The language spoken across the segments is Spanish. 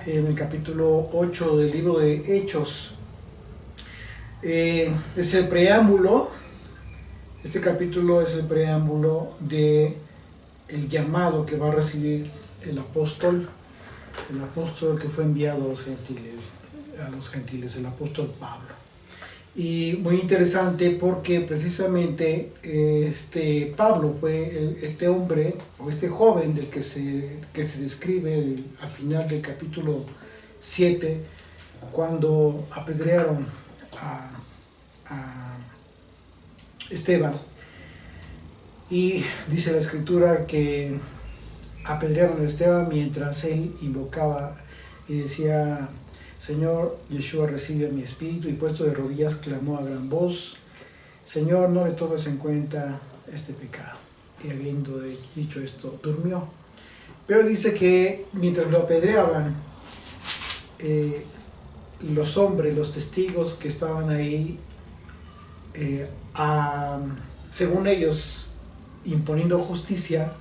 en el capítulo 8 del libro de Hechos. Es el preámbulo, este capítulo es el preámbulo de el llamado que va a recibir el apóstol que fue enviado a los gentiles, el apóstol Pablo. Y muy interesante porque precisamente Pablo fue este hombre o este joven del que se describe al final del capítulo 7, cuando apedrearon a Esteban. Y dice la escritura que apedrearon a Esteban mientras él invocaba y decía: Señor, Yeshua, recibe mi espíritu, y puesto de rodillas clamó a gran voz: Señor, no le tomes en cuenta este pecado. Y habiendo dicho esto, durmió. Pero dice que mientras lo apedreaban, los testigos que estaban ahí, según ellos, imponiendo justicia,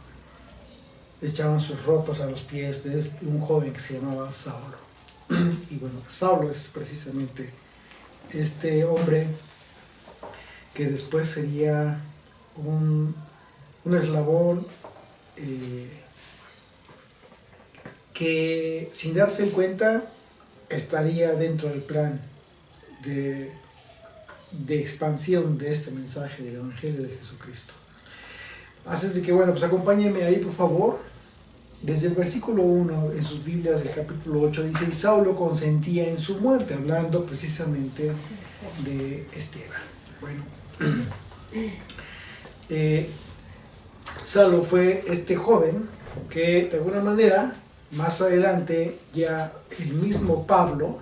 echaban sus ropas a los pies de un joven que se llamaba Saulo. Y bueno, Saulo es precisamente este hombre que después sería un eslabón que, sin darse cuenta, estaría dentro del plan de expansión de este mensaje del Evangelio de Jesucristo. Así es de que, bueno, pues acompáñenme ahí, por favor. Desde el versículo 1 en sus Biblias, del capítulo 8, dice: y Saulo consentía en su muerte, hablando precisamente de Esteban. Bueno, Saulo fue este joven que, de alguna manera, más adelante, ya el mismo Pablo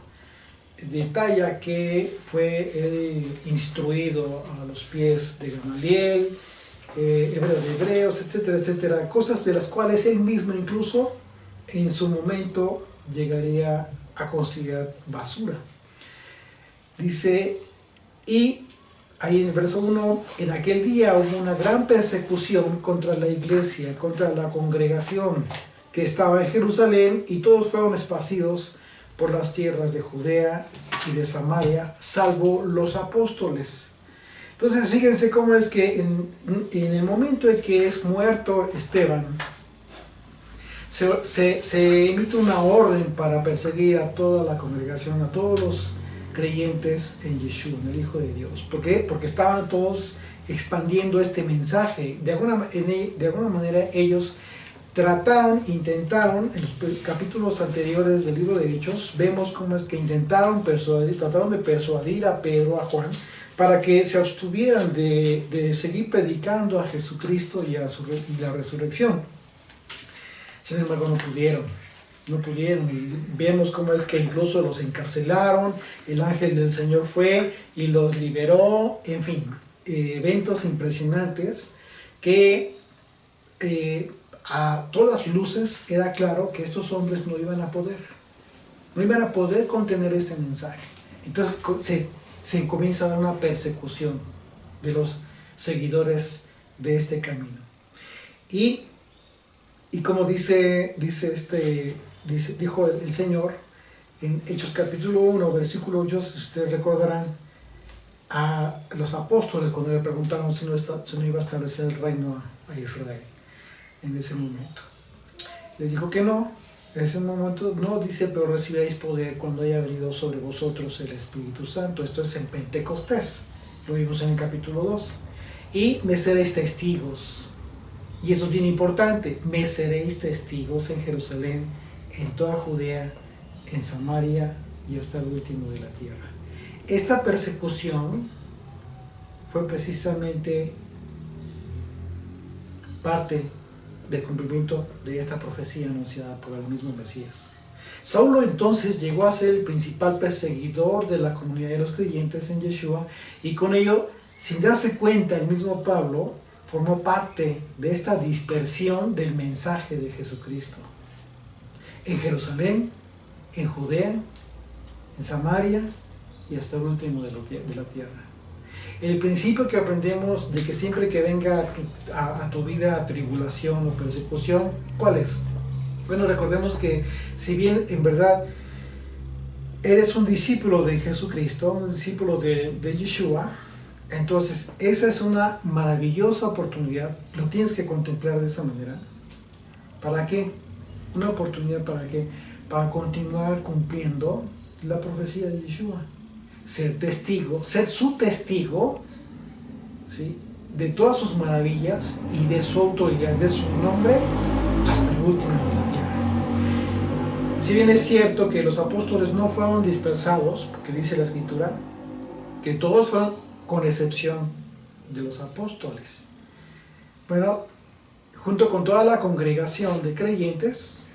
detalla que fue él instruido a los pies de Gamaliel, hebreo de hebreos, etcétera, etcétera, cosas de las cuales él mismo incluso en su momento llegaría a considerar basura. Dice, y ahí en el verso 1, en aquel día hubo una gran persecución contra la iglesia, contra la congregación que estaba en Jerusalén, y todos fueron esparcidos por las tierras de Judea y de Samaria, salvo los apóstoles. Entonces, fíjense cómo es que en el momento en que es muerto Esteban, se emite una orden para perseguir a toda la congregación, a todos los creyentes en Yeshua, en el Hijo de Dios. ¿Por qué? Porque estaban todos expandiendo este mensaje. De alguna manera ellos intentaron, en los capítulos anteriores del libro de Hechos, vemos cómo es que trataron de persuadir a Pedro, a Juan, para que se abstuvieran de seguir predicando a Jesucristo y la resurrección. Sin embargo, no pudieron, y vemos cómo es que incluso los encarcelaron, el ángel del Señor fue y los liberó, en fin, eventos impresionantes que a todas luces era claro que estos hombres no iban a poder contener este mensaje. Entonces se comienza a dar una persecución de los seguidores de este camino. Y como dijo el Señor en Hechos capítulo 1, versículo 8, si ustedes recordarán, a los apóstoles cuando le preguntaron si no iba a establecer el reino a Israel en ese momento. Les dijo que no. En ese momento no, dice, pero recibiréis poder cuando haya venido sobre vosotros el Espíritu Santo. Esto es en Pentecostés, lo vimos en el capítulo 2. Y me seréis testigos. Y esto es bien importante: me seréis testigos en Jerusalén, en toda Judea, en Samaria y hasta el último de la tierra. Esta persecución fue precisamente parte del cumplimiento de esta profecía anunciada por el mismo Mesías. Saulo entonces llegó a ser el principal perseguidor de la comunidad de los creyentes en Yeshua, y con ello, sin darse cuenta, el mismo Pablo formó parte de esta dispersión del mensaje de Jesucristo en Jerusalén, en Judea, en Samaria y hasta el último de la tierra. El principio que aprendemos de que siempre que venga a tu vida tribulación o persecución, ¿cuál es? Bueno, recordemos que si bien en verdad eres un discípulo de Jesucristo, un discípulo de Yeshua, entonces esa es una maravillosa oportunidad, lo tienes que contemplar de esa manera. ¿Para qué? Una oportunidad para qué? Para continuar cumpliendo la profecía de Yeshua. Ser testigo, ser su testigo, ¿sí?, de todas sus maravillas y de su autoridad, de su nombre, hasta el último de la tierra. Si bien es cierto que los apóstoles no fueron dispersados, porque dice la Escritura, que todos fueron, con excepción de los apóstoles. Bueno, junto con toda la congregación de creyentes,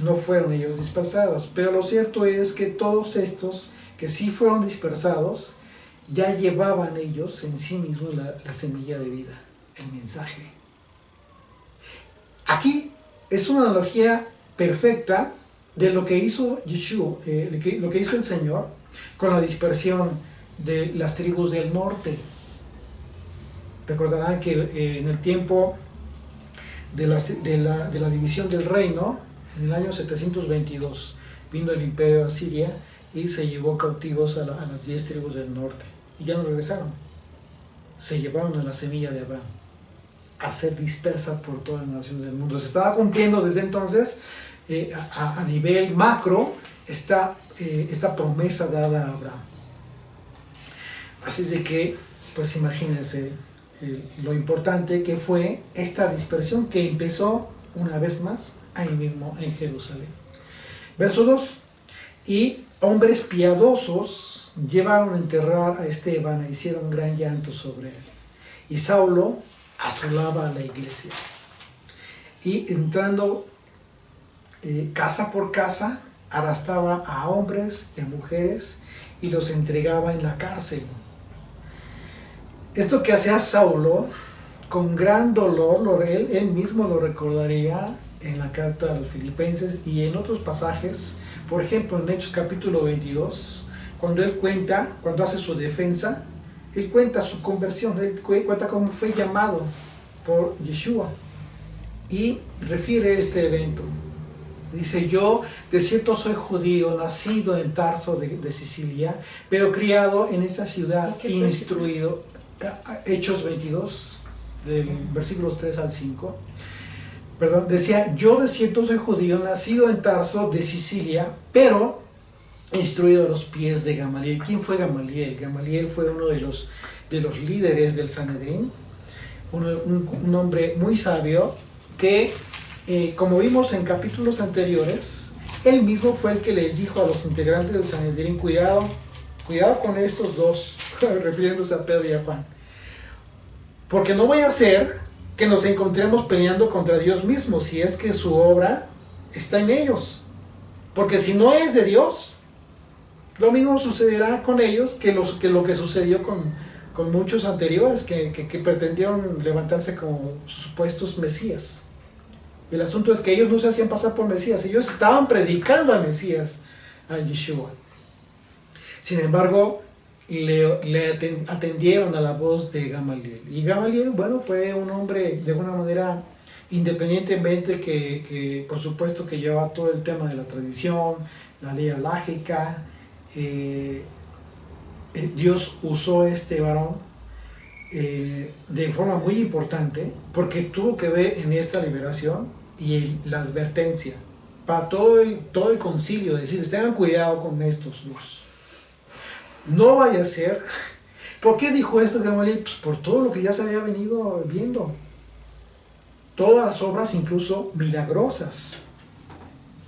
no fueron ellos dispersados, pero lo cierto es que todos estos que sí fueron dispersados, ya llevaban ellos en sí mismos la semilla de vida, el mensaje. Aquí es una analogía perfecta de lo que hizo Yeshua, lo que hizo el Señor con la dispersión de las tribus del norte. Recordarán que en el tiempo de la división del reino, en el año 722, vino el imperio de Asiria y se llevó cautivos a las 10 tribus del norte. Y ya no regresaron. Se llevaron a la semilla de Abraham a ser dispersa por todas las naciones del mundo. Se estaba cumpliendo desde entonces a nivel macro esta promesa dada a Abraham. Así es de que, pues imagínense lo importante que fue esta dispersión que empezó una vez más ahí mismo en Jerusalén. Verso 2. Y hombres piadosos llevaron a enterrar a Esteban e hicieron gran llanto sobre él. Y Saulo asolaba a la iglesia. Y entrando casa por casa, arrastraba a hombres y a mujeres y los entregaba en la cárcel. Esto que hacía Saulo, con gran dolor, él mismo lo recordaría en la carta a los Filipenses y en otros pasajes. Por ejemplo, en Hechos capítulo 22, cuando él cuenta, cuando hace su defensa, él cuenta su conversión, él cuenta cómo fue llamado por Yeshua y refiere este evento. Dice: yo de cierto soy judío, nacido en Tarso de Sicilia, pero criado en esa ciudad, instruido. Hechos 22, del versículos 3 al 5. Perdón, decía: yo de cierto soy judío, nacido en Tarso de Sicilia, pero instruido a los pies de Gamaliel. ¿Quién fue Gamaliel? Gamaliel fue uno de los líderes del Sanedrín, un hombre muy sabio que, como vimos en capítulos anteriores, él mismo fue el que les dijo a los integrantes del Sanedrín: cuidado con estos dos, refiriéndose a Pedro y a Juan, porque no vaya a ser que nos encontremos peleando contra Dios mismo, si es que su obra está en ellos. Porque si no es de Dios, lo mismo sucederá con ellos que lo que sucedió con muchos anteriores que pretendieron levantarse como supuestos mesías. El asunto es que ellos no se hacían pasar por mesías, ellos estaban predicando al Mesías, a Yeshua. Sin embargo, le atendieron a la voz de Gamaliel. Y Gamaliel, bueno, fue un hombre de alguna manera, independientemente que por supuesto que llevaba todo el tema de la tradición, la ley alágica. Dios usó a este varón de forma muy importante, porque tuvo que ver en esta liberación y la advertencia para todo el concilio, decirles: tengan cuidado con estos dos. No vaya a ser. ¿Por qué dijo esto Gamaliel? Pues por todo lo que ya se había venido viendo. Todas las obras, incluso milagrosas.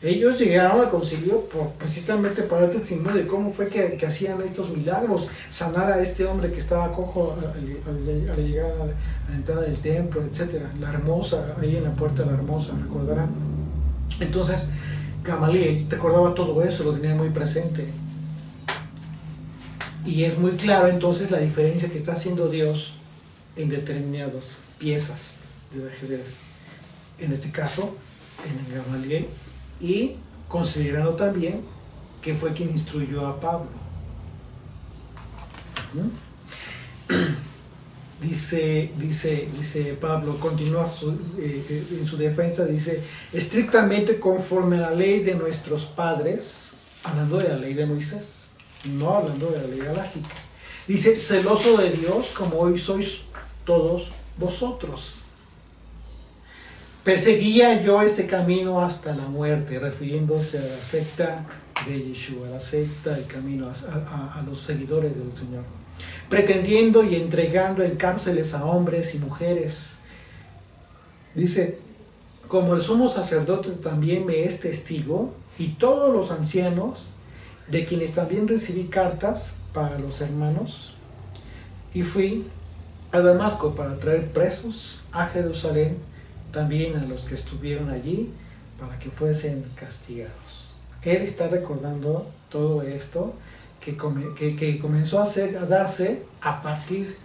Ellos llegaron al concilio precisamente para el testimonio de cómo fue que hacían estos milagros. Sanar a este hombre que estaba cojo a la llegada, a la entrada del templo, etc. La hermosa, ahí en la puerta de la hermosa, recordarán. Entonces, Gamaliel recordaba todo eso, lo tenía muy presente. Y es muy claro entonces la diferencia que está haciendo Dios en determinadas piezas del ajedrez. En este caso, en Gamaliel, y considerando también que fue quien instruyó a Pablo. dice Pablo, continúa en su defensa, dice, estrictamente conforme a la ley de nuestros padres, hablando de la ley de Moisés, no hablando de la ley alágica. Dice, celoso de Dios como hoy sois todos vosotros. Perseguía yo este camino hasta la muerte, refiriéndose a la secta de Yeshua, la secta del camino, a los seguidores del Señor, pretendiendo y entregando en cárceles a hombres y mujeres. Dice, como el sumo sacerdote también me es testigo, y todos los ancianos, de quienes también recibí cartas para los hermanos, y fui a Damasco para traer presos a Jerusalén, también a los que estuvieron allí, para que fuesen castigados. Él está recordando todo esto que comenzó a darse a partir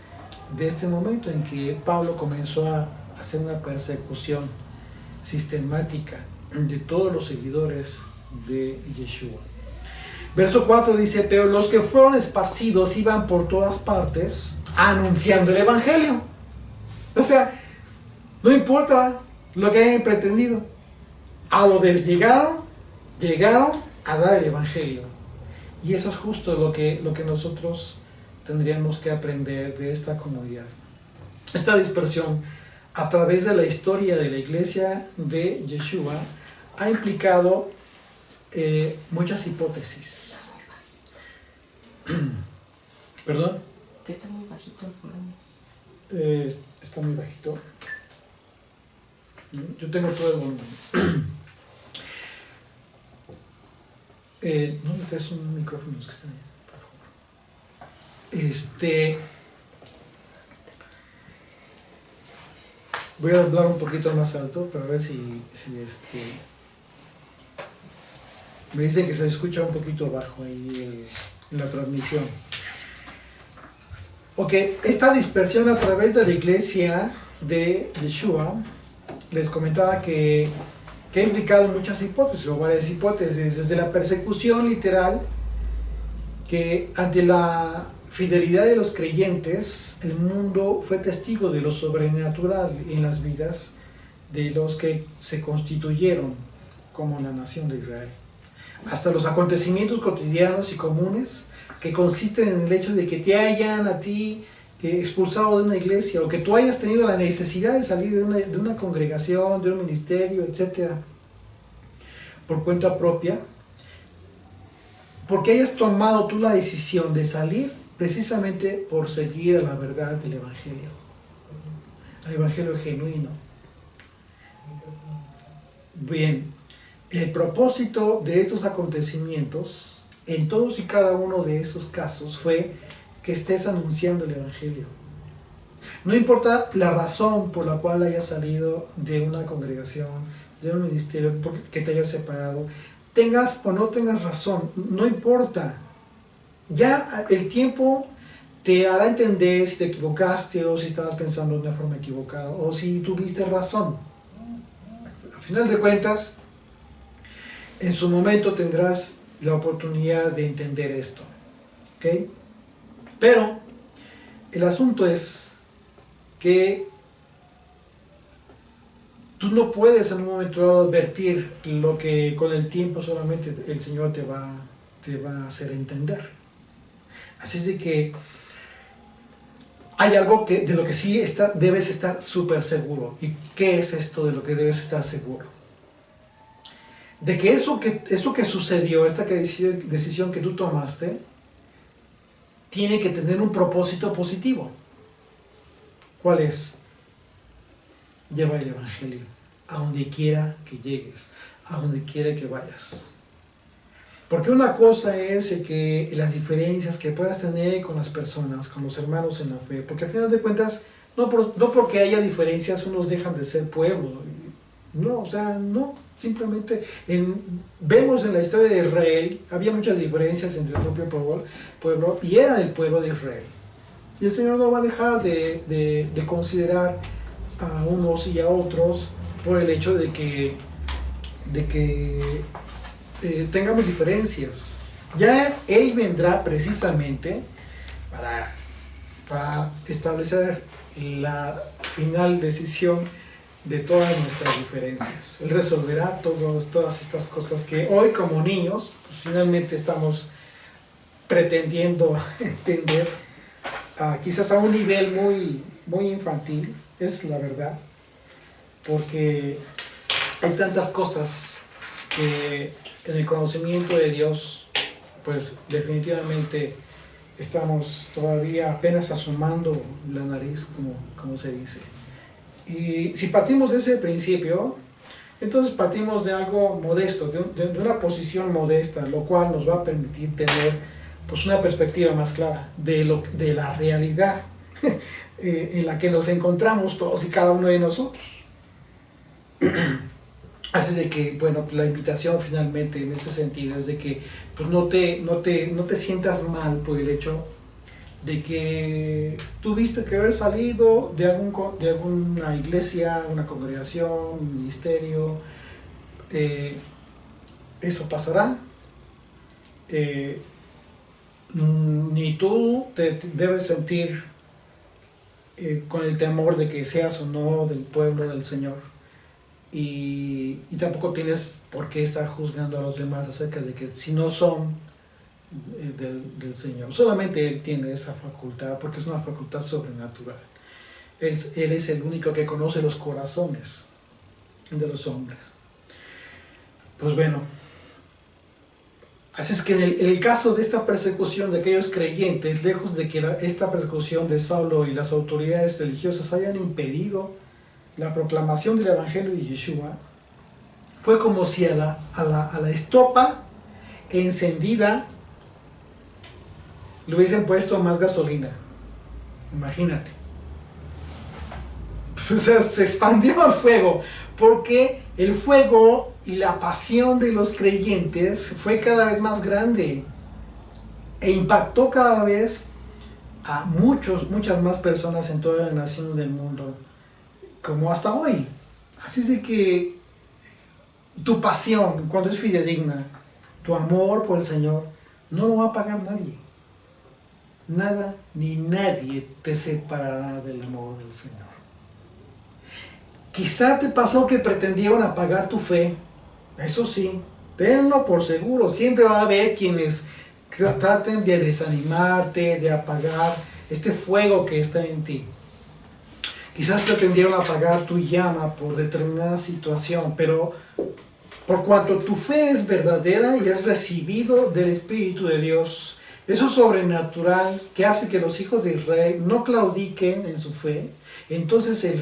de este momento en que Pablo comenzó a hacer una persecución sistemática de todos los seguidores de Yeshua. Verso 4 dice, pero los que fueron esparcidos iban por todas partes anunciando el evangelio. O sea, no importa lo que hayan pretendido, a donde llegaron a dar el evangelio. Y eso es justo lo que nosotros tendríamos que aprender de esta comunidad. Esta dispersión a través de la historia de la iglesia de Yeshua ha implicado muchas hipótesis. ¿Perdón? Que está muy bajito el volumen. Está muy bajito. Yo tengo todo el volumen. No me traes un micrófono que están ahí, por favor. Voy a hablar un poquito más alto para ver si me dicen que se escucha un poquito bajo ahí en la transmisión. Ok, esta dispersión a través de la iglesia de Yeshua, les comentaba que ha implicado muchas hipótesis, o varias hipótesis, desde la persecución literal, que ante la fidelidad de los creyentes, el mundo fue testigo de lo sobrenatural en las vidas de los que se constituyeron como la nación de Israel, hasta los acontecimientos cotidianos y comunes que consisten en el hecho de que te hayan a ti expulsado de una iglesia, o que tú hayas tenido la necesidad de salir de una congregación, de un ministerio, etc., por cuenta propia, porque hayas tomado tú la decisión de salir precisamente por seguir a la verdad del evangelio, al evangelio genuino. Bien, el propósito de estos acontecimientos en todos y cada uno de esos casos fue que estés anunciando el evangelio. No importa la razón por la cual hayas salido de una congregación, de un ministerio, que te hayas separado, tengas o no tengas razón, no importa. Ya el tiempo te hará entender si te equivocaste, o si estabas pensando de una forma equivocada, o si tuviste razón. Al final de cuentas, en su momento tendrás la oportunidad de entender esto, ¿ok? Pero el asunto es que tú no puedes en un momento dado advertir lo que con el tiempo solamente el Señor te va a hacer entender. Así es de que hay algo de lo que sí debes estar súper seguro. ¿Y qué es esto de lo que debes estar seguro? De que eso que sucedió, esta decisión que tú tomaste, tiene que tener un propósito positivo. ¿Cuál es? Lleva el evangelio a donde quiera que llegues, a donde quiera que vayas. Porque una cosa es que las diferencias que puedas tener con las personas, con los hermanos en la fe, porque al final de cuentas, no porque haya diferencias unos dejan de ser pueblo. No, o sea, no. Simplemente vemos en la historia de Israel, había muchas diferencias entre el propio pueblo y era el pueblo de Israel. Y el Señor no va a dejar de considerar a unos y a otros por el hecho de que tengamos diferencias. Ya Él vendrá precisamente para establecer la final decisión de todas nuestras diferencias. Él resolverá todas estas cosas que hoy como niños pues, finalmente estamos pretendiendo entender, quizás a un nivel muy infantil, es la verdad, porque hay tantas cosas que en el conocimiento de Dios, pues definitivamente estamos todavía apenas asomando la nariz, como se dice. Y si partimos de ese principio, entonces partimos de algo modesto, de una posición modesta, lo cual nos va a permitir tener pues, una perspectiva más clara de la realidad en la que nos encontramos todos y cada uno de nosotros. Así es de que, bueno, la invitación finalmente en ese sentido es de que pues, no te sientas mal por el hecho de que tuviste que haber salido de alguna iglesia, una congregación, un ministerio. Eso pasará. Ni tú te debes sentir con el temor de que seas o no del pueblo del Señor. Y tampoco tienes por qué estar juzgando a los demás acerca de que si no son del Señor. Solamente Él tiene esa facultad, porque es una facultad sobrenatural. Él es el único que conoce los corazones de los hombres. Pues bueno, así es que en el caso de esta persecución de aquellos creyentes, lejos de que esta persecución de Saulo y las autoridades religiosas hayan impedido la proclamación del Evangelio de Yeshua, fue como si a la estopa encendida le hubiesen puesto más gasolina. Imagínate. O sea, se expandió el fuego, porque el fuego y la pasión de los creyentes fue cada vez más grande e impactó cada vez a muchas más personas en todas las naciones del mundo, como hasta hoy. Así es de que tu pasión, cuando es fidedigna, tu amor por el Señor, no lo va a pagar nadie. Nada ni nadie te separará del amor del Señor. Quizá te pasó que pretendieron apagar tu fe. Eso sí, tenlo por seguro. Siempre va a haber quienes traten de desanimarte, de apagar este fuego que está en ti. Quizás pretendieron apagar tu llama por determinada situación, pero por cuanto tu fe es verdadera y has recibido del Espíritu de Dios, eso sobrenatural que hace que los hijos de Israel no claudiquen en su fe, entonces el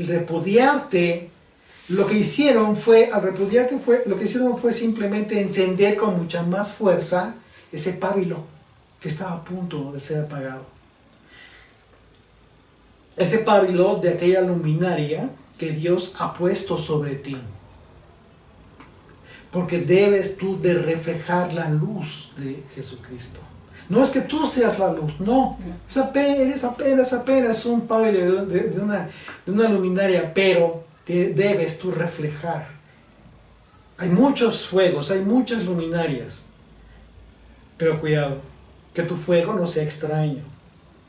repudiarte, lo que hicieron fue simplemente encender con mucha más fuerza ese pábilo que estaba a punto de ser apagado. Ese pábilo de aquella luminaria que Dios ha puesto sobre ti. Porque debes tú de reflejar la luz de Jesucristo. No es que tú seas la luz, no. Eres apenas un pábilo de una luminaria, pero debes tú reflejar. Hay muchos fuegos, hay muchas luminarias. Pero cuidado, que tu fuego no sea extraño.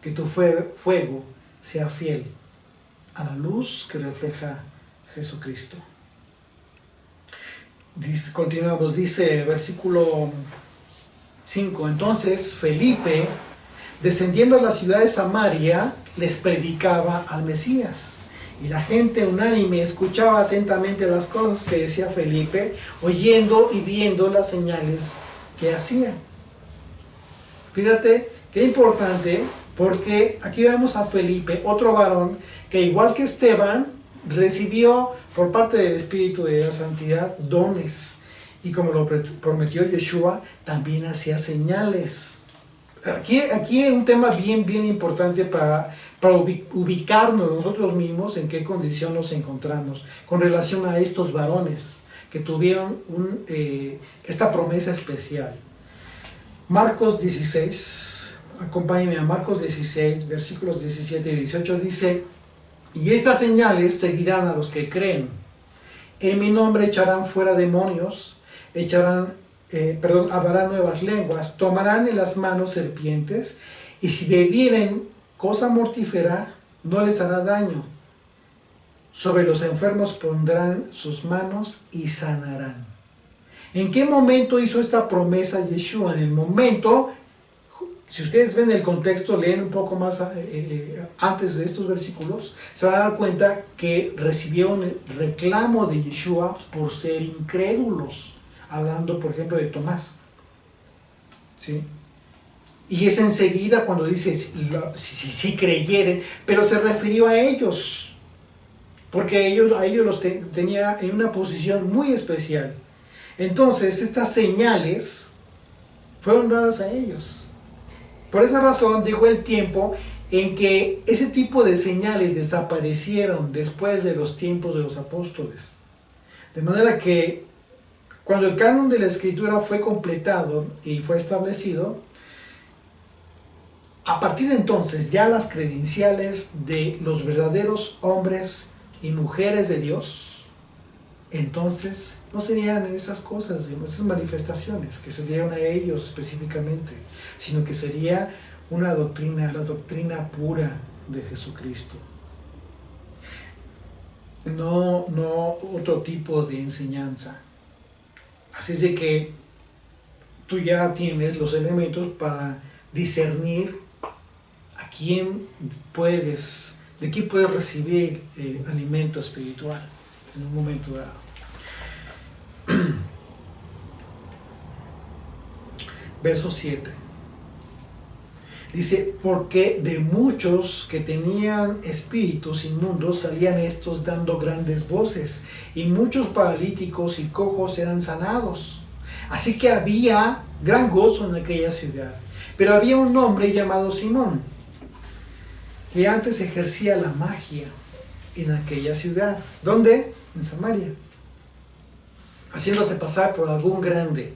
Que tu fuego sea fiel a la luz que refleja Jesucristo. Continuamos, dice versículo 5. Entonces Felipe, descendiendo a la ciudad de Samaria, les predicaba al Mesías. Y la gente unánime escuchaba atentamente las cosas que decía Felipe, oyendo y viendo las señales que hacía. Fíjate qué importante, porque aquí vemos a Felipe, otro varón, que igual que Esteban, recibió por parte del Espíritu de la Santidad dones. Y como lo prometió Yeshua, también hacía señales. Aquí hay un tema bien importante para ubicarnos nosotros mismos en qué condición nos encontramos con relación a estos varones que tuvieron esta promesa especial. Marcos 16, acompáñenme a Marcos 16, versículos 17 y 18, dice: y estas señales seguirán a los que creen. En mi nombre echarán fuera demonios, hablarán nuevas lenguas, tomarán en las manos serpientes, y si bebieren cosa mortífera, no les hará daño. Sobre los enfermos pondrán sus manos y sanarán. ¿En qué momento hizo esta promesa Yeshua? En el momento, si ustedes ven el contexto, leen un poco más antes de estos versículos, se van a dar cuenta que recibieron el reclamo de Yeshua por ser incrédulos, hablando por ejemplo de Tomás, ¿sí? Y es enseguida cuando dice si creyeren, pero se refirió a ellos, porque a ellos los tenía en una posición muy especial. Entonces estas señales fueron dadas a ellos. Por esa razón llegó el tiempo en que ese tipo de señales desaparecieron después de los tiempos de los apóstoles. De manera que cuando el canon de la Escritura fue completado y fue establecido, a partir de entonces ya las credenciales de los verdaderos hombres y mujeres de Dios, entonces no serían esas cosas, esas manifestaciones que se dieron a ellos específicamente, sino que sería una doctrina, la doctrina pura de Jesucristo. No otro tipo de enseñanza. Así es de que tú ya tienes los elementos para discernir a quién puedes, de quién puedes recibir alimento espiritual en un momento dado. Verso 7. Dice, porque de muchos que tenían espíritus inmundos salían estos dando grandes voces, y muchos paralíticos y cojos eran sanados. Así que había gran gozo en aquella ciudad. Pero había un hombre llamado Simón, que antes ejercía la magia en aquella ciudad. ¿Dónde? En Samaria, haciéndose pasar por algún grande.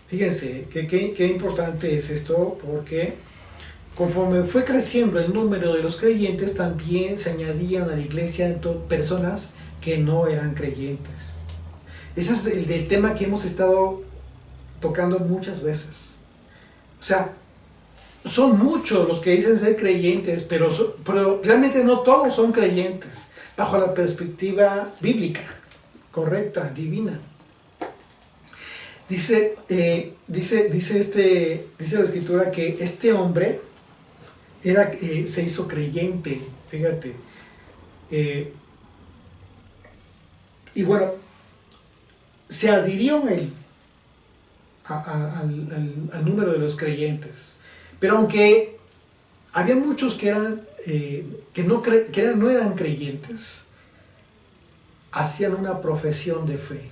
Fíjense qué importante es esto, porque conforme fue creciendo el número de los creyentes, también se añadían a la iglesia personas que no eran creyentes. Ese es el tema que hemos estado tocando muchas veces. O sea, son muchos los que dicen ser creyentes, pero realmente no todos son creyentes, bajo la perspectiva bíblica, correcta, divina. Dice la Escritura que este hombre se hizo creyente, fíjate. Y bueno, se adhirió él al número de los creyentes. Pero aunque había muchos que no eran creyentes, hacían una profesión de fe.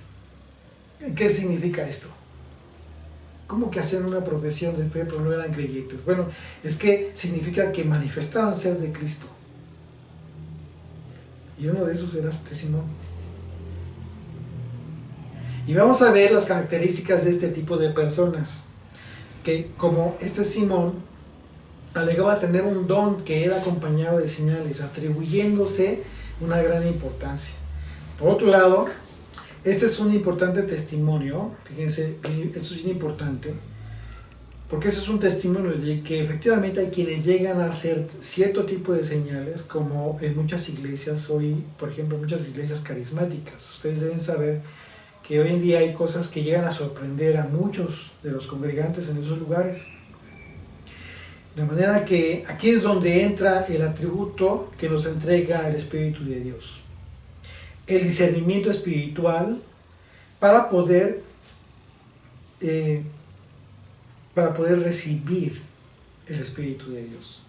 ¿Qué significa esto? ¿Cómo que hacían una profesión de fe pero no eran creyentes? Bueno, es que significa que manifestaban ser de Cristo. Y uno de esos era Simón. Y vamos a ver las características de este tipo de personas, que como este Simón alegaba tener un don que era acompañado de señales, atribuyéndose una gran importancia. Por otro lado, este es un importante testimonio, fíjense, esto es bien importante, porque ese es un testimonio de que efectivamente hay quienes llegan a hacer cierto tipo de señales, como en muchas iglesias hoy, por ejemplo, muchas iglesias carismáticas. Ustedes deben saber que hoy en día hay cosas que llegan a sorprender a muchos de los congregantes en esos lugares. De manera que aquí es donde entra el atributo que nos entrega el Espíritu de Dios. El discernimiento espiritual para poder recibir el Espíritu de Dios.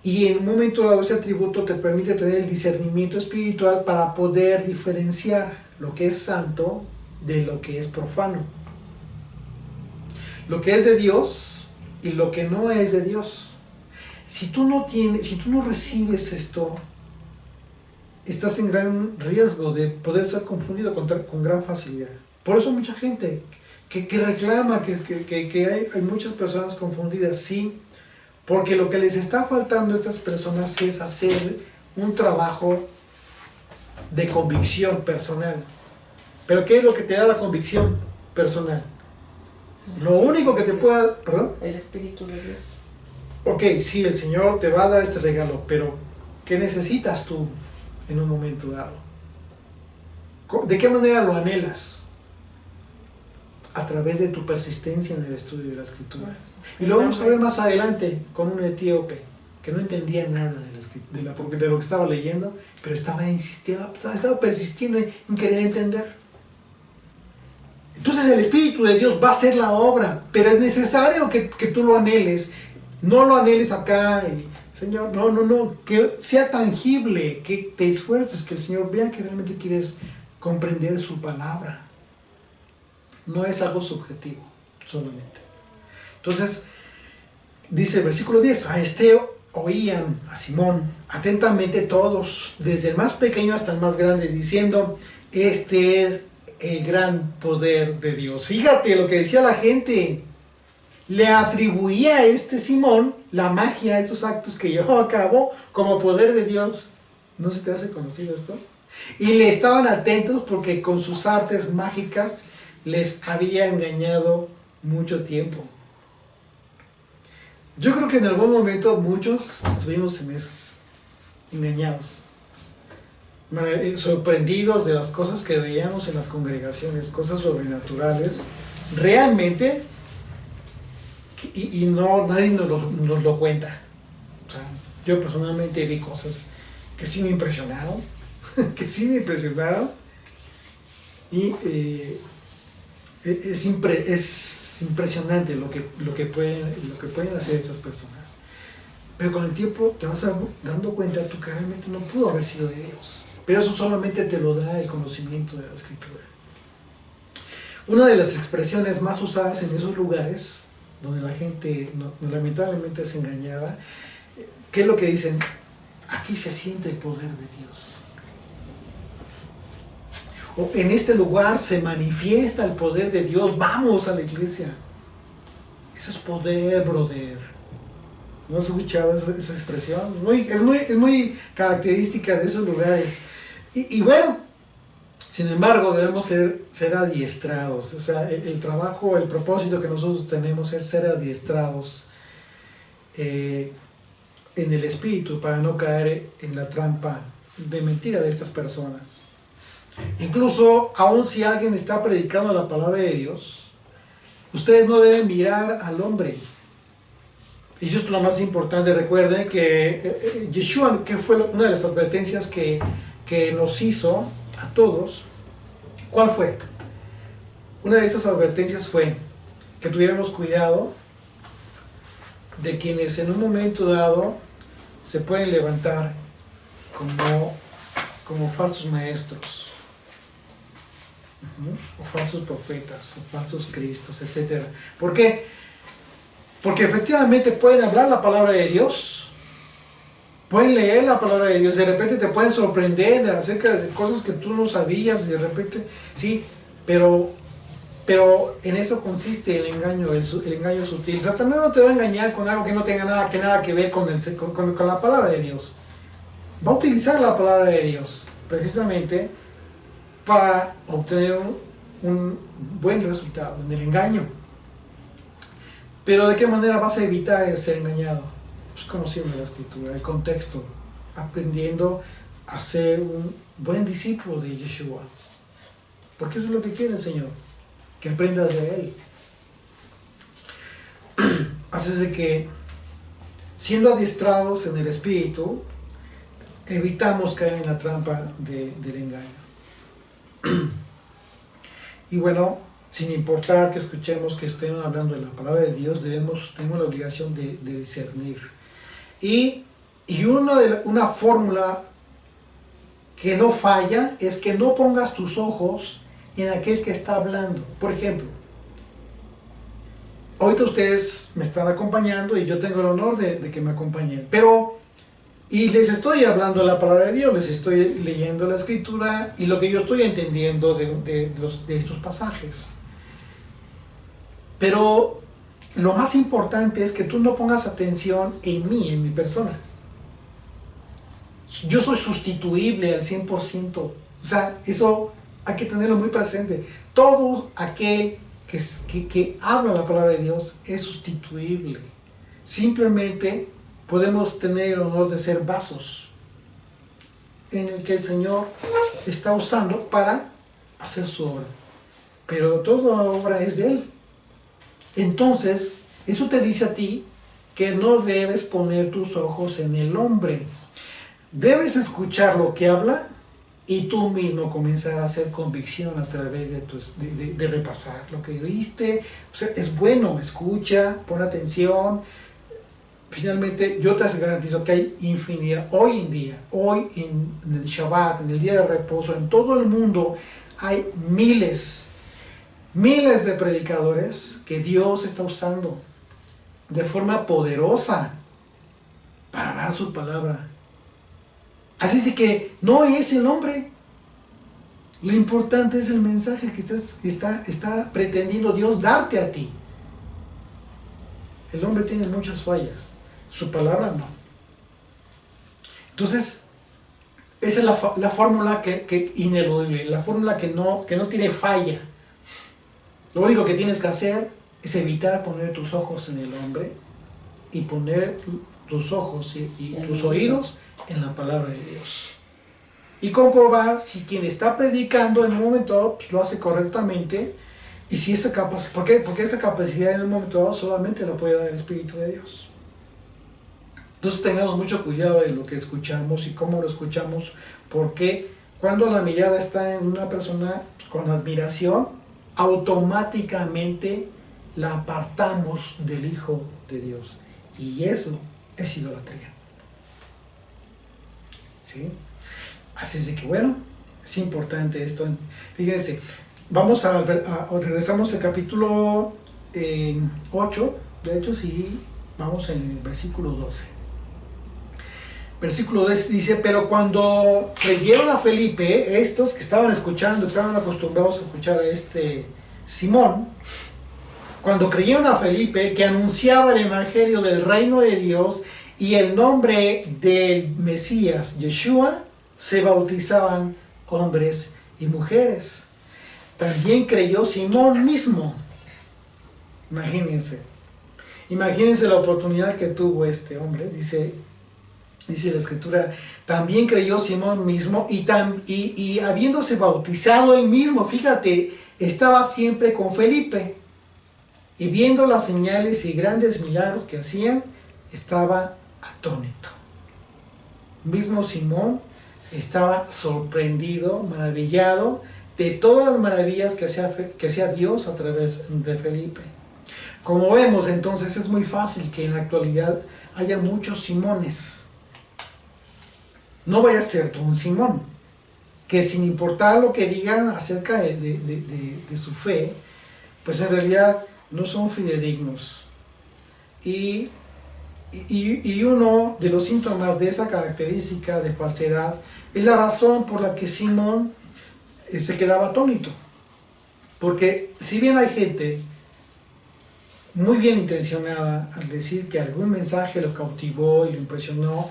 Y en un momento dado ese atributo te permite tener el discernimiento espiritual para poder diferenciar lo que es santo de lo que es profano, lo que es de Dios y lo que no es de Dios. Si tú no recibes esto, estás en gran riesgo de poder ser confundido con gran facilidad. Por eso mucha gente que reclama que hay muchas personas confundidas, sí, porque lo que les está faltando a estas personas es hacer un trabajo de convicción personal. ¿Pero qué es lo que te da la convicción personal? Lo único que te pueda... ¿Perdón? El Espíritu de Dios. ok, sí, el Señor te va a dar este regalo, pero ¿qué necesitas tú en un momento dado? ¿De qué manera lo anhelas? A través de tu persistencia en el estudio de la Escritura. Y lo vamos a ver más adelante con un etíope que no entendía nada de lo que estaba leyendo, pero estaba persistiendo en querer entender. Entonces el Espíritu de Dios va a hacer la obra, pero es necesario que tú lo anheles. No lo anheles acá, Señor, no, que sea tangible, que te esfuerces, que el Señor vea que realmente quieres comprender su palabra. No es algo subjetivo, solamente. Entonces, dice el versículo 10, a este oían a Simón atentamente todos, desde el más pequeño hasta el más grande, diciendo, este es el gran poder de Dios. Fíjate lo que decía la gente. Le atribuía a este Simón la magia, estos actos que llevaba a cabo como poder de Dios. ¿No se te hace conocido esto? Y le estaban atentos porque con sus artes mágicas les había engañado mucho tiempo. Yo creo que en algún momento muchos estuvimos engañados, sorprendidos de las cosas que veíamos en las congregaciones, cosas sobrenaturales, realmente, y no, nadie nos lo cuenta. O sea, yo personalmente vi cosas que sí me impresionaron, y es impresionante lo que pueden hacer esas personas. Pero con el tiempo te vas dando cuenta tú que realmente no pudo haber sido de Dios. Pero eso solamente te lo da el conocimiento de la Escritura. Una de las expresiones más usadas en esos lugares, donde la gente lamentablemente es engañada, ¿qué es lo que dicen? Aquí se siente el poder de Dios. O en este lugar se manifiesta el poder de Dios, vamos a la iglesia. Eso es poder, brother. ¿No has escuchado esa expresión? Es muy característica de esos lugares. Y bueno, sin embargo, debemos ser adiestrados. O sea, el trabajo, el propósito que nosotros tenemos es ser adiestrados en el espíritu para no caer en la trampa de mentira de estas personas. Incluso, aun si alguien está predicando la palabra de Dios, ustedes no deben mirar al hombre. Y eso es lo más importante. Recuerden que Yeshua, que fue una de las advertencias que nos hizo a todos, ¿cuál fue? Una de esas advertencias fue que tuviéramos cuidado de quienes en un momento dado se pueden levantar como falsos maestros, o falsos profetas, o falsos cristos, etc. ¿Por qué? Porque efectivamente pueden hablar la palabra de Dios, pueden leer la palabra de Dios, de repente te pueden sorprender acerca de cosas que tú no sabías, de repente, sí, pero en eso consiste el engaño sutil. Satanás no te va a engañar con algo que no tenga nada que ver con la palabra de Dios. Va a utilizar la palabra de Dios precisamente para obtener un buen resultado en el engaño. Pero ¿de qué manera vas a evitar ser engañado? Pues conociendo la Escritura, el contexto, aprendiendo a ser un buen discípulo de Yeshua. Porque eso es lo que quiere el Señor, que aprendas de Él. Así es de que, siendo adiestrados en el Espíritu, evitamos caer en la trampa del engaño. Y bueno, sin importar que escuchemos que estén hablando de la palabra de Dios, tenemos la obligación de discernir. Y una fórmula que no falla es que no pongas tus ojos en aquel que está hablando. Por ejemplo, ahorita ustedes me están acompañando y yo tengo el honor de que me acompañen, y les estoy hablando de la palabra de Dios, les estoy leyendo la Escritura y lo que yo estoy entendiendo de estos pasajes. Pero lo más importante es que tú no pongas atención en mí, en mi persona. Yo soy sustituible al 100%. O sea, eso hay que tenerlo muy presente. Todo aquel que habla la palabra de Dios es sustituible. Simplemente podemos tener el honor de ser vasos en el que el Señor está usando para hacer su obra. Pero toda obra es de Él. Entonces, eso te dice a ti que no debes poner tus ojos en el hombre. Debes escuchar lo que habla y tú mismo comenzar a hacer convicción a través de repasar lo que oíste. O sea, es bueno, escucha, pon atención. Finalmente, yo te garantizo que hay infinidad, hoy en día, hoy en el Shabbat, en el día de reposo, en todo el mundo, hay miles de predicadores que Dios está usando de forma poderosa para dar su palabra. Así es que no es el hombre. Lo importante es el mensaje que está pretendiendo Dios darte a ti. El hombre tiene muchas fallas, su palabra no. Entonces, esa es la fórmula que ineludible, la fórmula que no tiene falla. Lo único que tienes que hacer es evitar poner tus ojos en el hombre y poner tus ojos y tus oídos en la palabra de Dios. Y comprobar si quien está predicando en un momento dado pues, lo hace correctamente y si esa capacidad, porque esa capacidad en un momento dado solamente la puede dar el Espíritu de Dios. Entonces tengamos mucho cuidado de lo que escuchamos y cómo lo escuchamos, porque cuando la mirada está en una persona con admiración, automáticamente la apartamos del Hijo de Dios. Y eso es idolatría. ¿Sí? Así es de que bueno, es importante esto. Fíjense, regresamos al capítulo 8, de hecho sí, vamos en el versículo 12. Versículo 10 dice, pero cuando creyeron a Felipe, estos que estaban escuchando, estaban acostumbrados a escuchar a Simón, cuando creyeron a Felipe, que anunciaba el evangelio del reino de Dios y el nombre del Mesías, Yeshua, se bautizaban hombres y mujeres. También creyó Simón mismo. Imagínense la oportunidad que tuvo este hombre. Dice la escritura, también creyó Simón mismo y habiéndose bautizado él mismo, fíjate, estaba siempre con Felipe y viendo las señales y grandes milagros que hacían, estaba atónito. Mismo Simón estaba sorprendido, maravillado de todas las maravillas que hacía Dios a través de Felipe. Como vemos, entonces es muy fácil que en la actualidad haya muchos Simones. No vaya a ser tú un Simón, que sin importar lo que digan acerca de su fe, pues en realidad no son fidedignos. Y uno de los síntomas de esa característica de falsedad es la razón por la que Simón se quedaba atónito. Porque si bien hay gente muy bien intencionada al decir que algún mensaje lo cautivó y lo impresionó,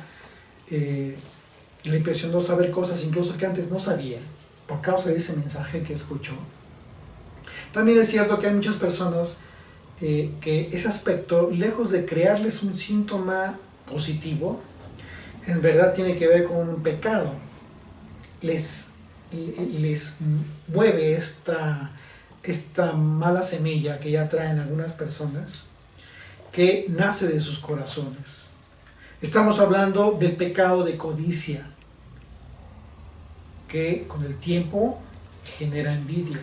le impresionó saber cosas incluso que antes no sabía por causa de ese mensaje que escuchó, también es cierto que hay muchas personas que ese aspecto, lejos de crearles un síntoma positivo, en verdad tiene que ver con un pecado. Les mueve esta mala semilla que ya traen algunas personas, que nace de sus corazones. Estamos hablando del pecado de codicia, que con el tiempo genera envidia.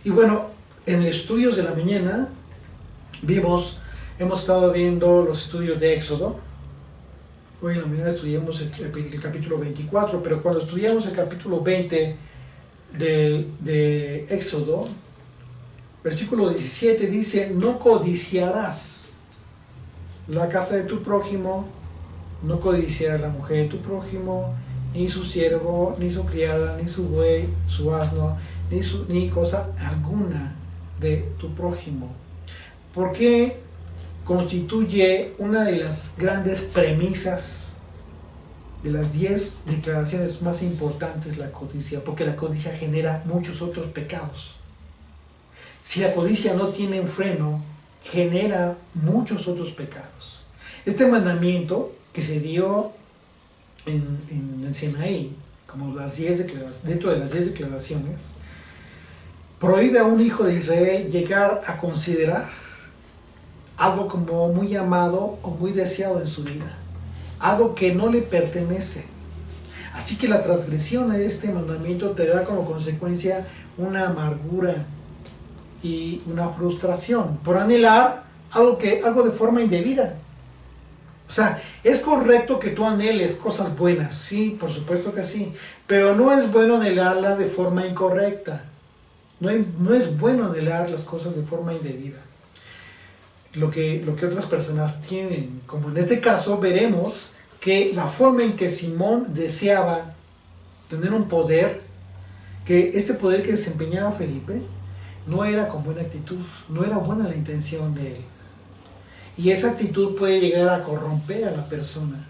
Y bueno, en los estudios de la mañana hemos estado viendo los estudios de Éxodo. Hoy en la mañana estudiamos el capítulo 24, pero cuando estudiamos el capítulo 20 de Éxodo, versículo 17 dice, no codiciarás la casa de tu prójimo, no codiciarás la mujer de tu prójimo, ni su siervo, ni su criada, ni su buey, su asno, ni cosa alguna de tu prójimo. Porque constituye una de las grandes premisas de las 10 declaraciones más importantes, la codicia, porque la codicia genera muchos otros pecados. Si la codicia no tiene un freno, genera muchos otros pecados. Este mandamiento que se dio en el Sinaí, como dentro de las 10 declaraciones, prohíbe a un hijo de Israel llegar a considerar algo como muy amado o muy deseado en su vida, algo que no le pertenece. Así que la transgresión de este mandamiento te da como consecuencia una amargura y una frustración por anhelar algo de forma indebida. O sea, es correcto que tú anheles cosas buenas, sí, por supuesto que sí, pero no es bueno anhelarla de forma incorrecta. No es bueno anhelar las cosas de forma indebida. Lo que otras personas tienen, como en este caso veremos que la forma en que Simón deseaba tener un poder, que este poder que desempeñaba Felipe, no era con buena actitud, no era buena la intención de él. Y esa actitud puede llegar a corromper a la persona,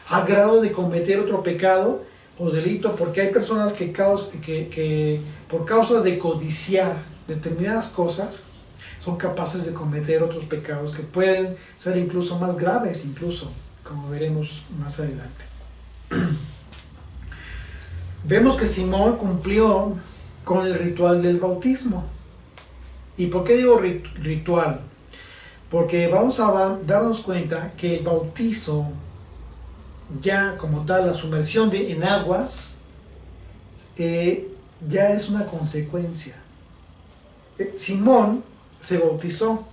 al grado de cometer otro pecado o delito, porque hay personas que por causa de codiciar determinadas cosas, son capaces de cometer otros pecados que pueden ser incluso más graves, como veremos más adelante. Vemos que Simón cumplió con el ritual del bautismo. ¿Y por qué digo ritual? Porque vamos a darnos cuenta que el bautizo, ya como tal, la sumersión en aguas, ya es una consecuencia. Simón se bautizó.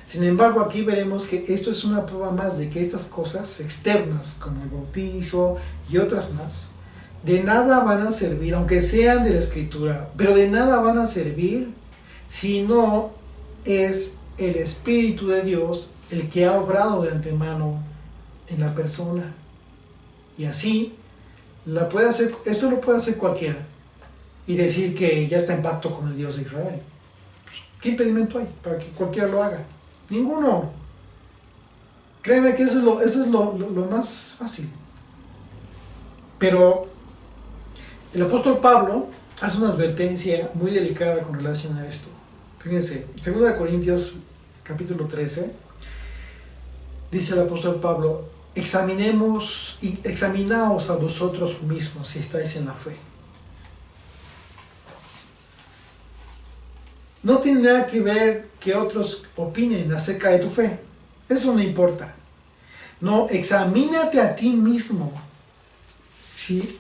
Sin embargo, aquí veremos que esto es una prueba más de que estas cosas externas, como el bautizo y otras más, de nada van a servir, aunque sean de la Escritura, pero de nada van a servir si no es el Espíritu de Dios el que ha obrado de antemano en la persona. Y así, esto lo puede hacer cualquiera y decir que ya está en pacto con el Dios de Israel. ¿Qué impedimento hay para que cualquiera lo haga? Ninguno. Créeme que eso es lo más fácil. Pero el apóstol Pablo hace una advertencia muy delicada con relación a esto. Fíjense, 2 Corintios capítulo 13, dice el apóstol Pablo: examinaos a vosotros mismos si estáis en la fe. No tiene nada que ver que otros opinen acerca de tu fe. Eso no importa. No, examínate a ti mismo si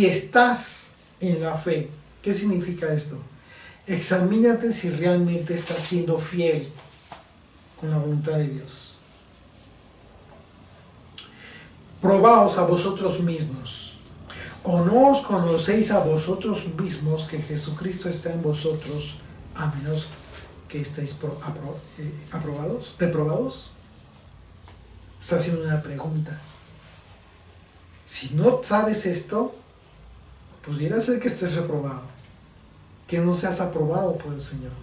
estás en la fe. ¿Qué significa esto? Examínate si realmente estás siendo fiel con la voluntad de Dios. Probaos a vosotros mismos. ¿O no os conocéis a vosotros mismos que Jesucristo está en vosotros, a menos que estéis reprobados? Está haciendo una pregunta. Si no sabes esto, pudiera ser que estés reprobado, que no seas aprobado por el Señor.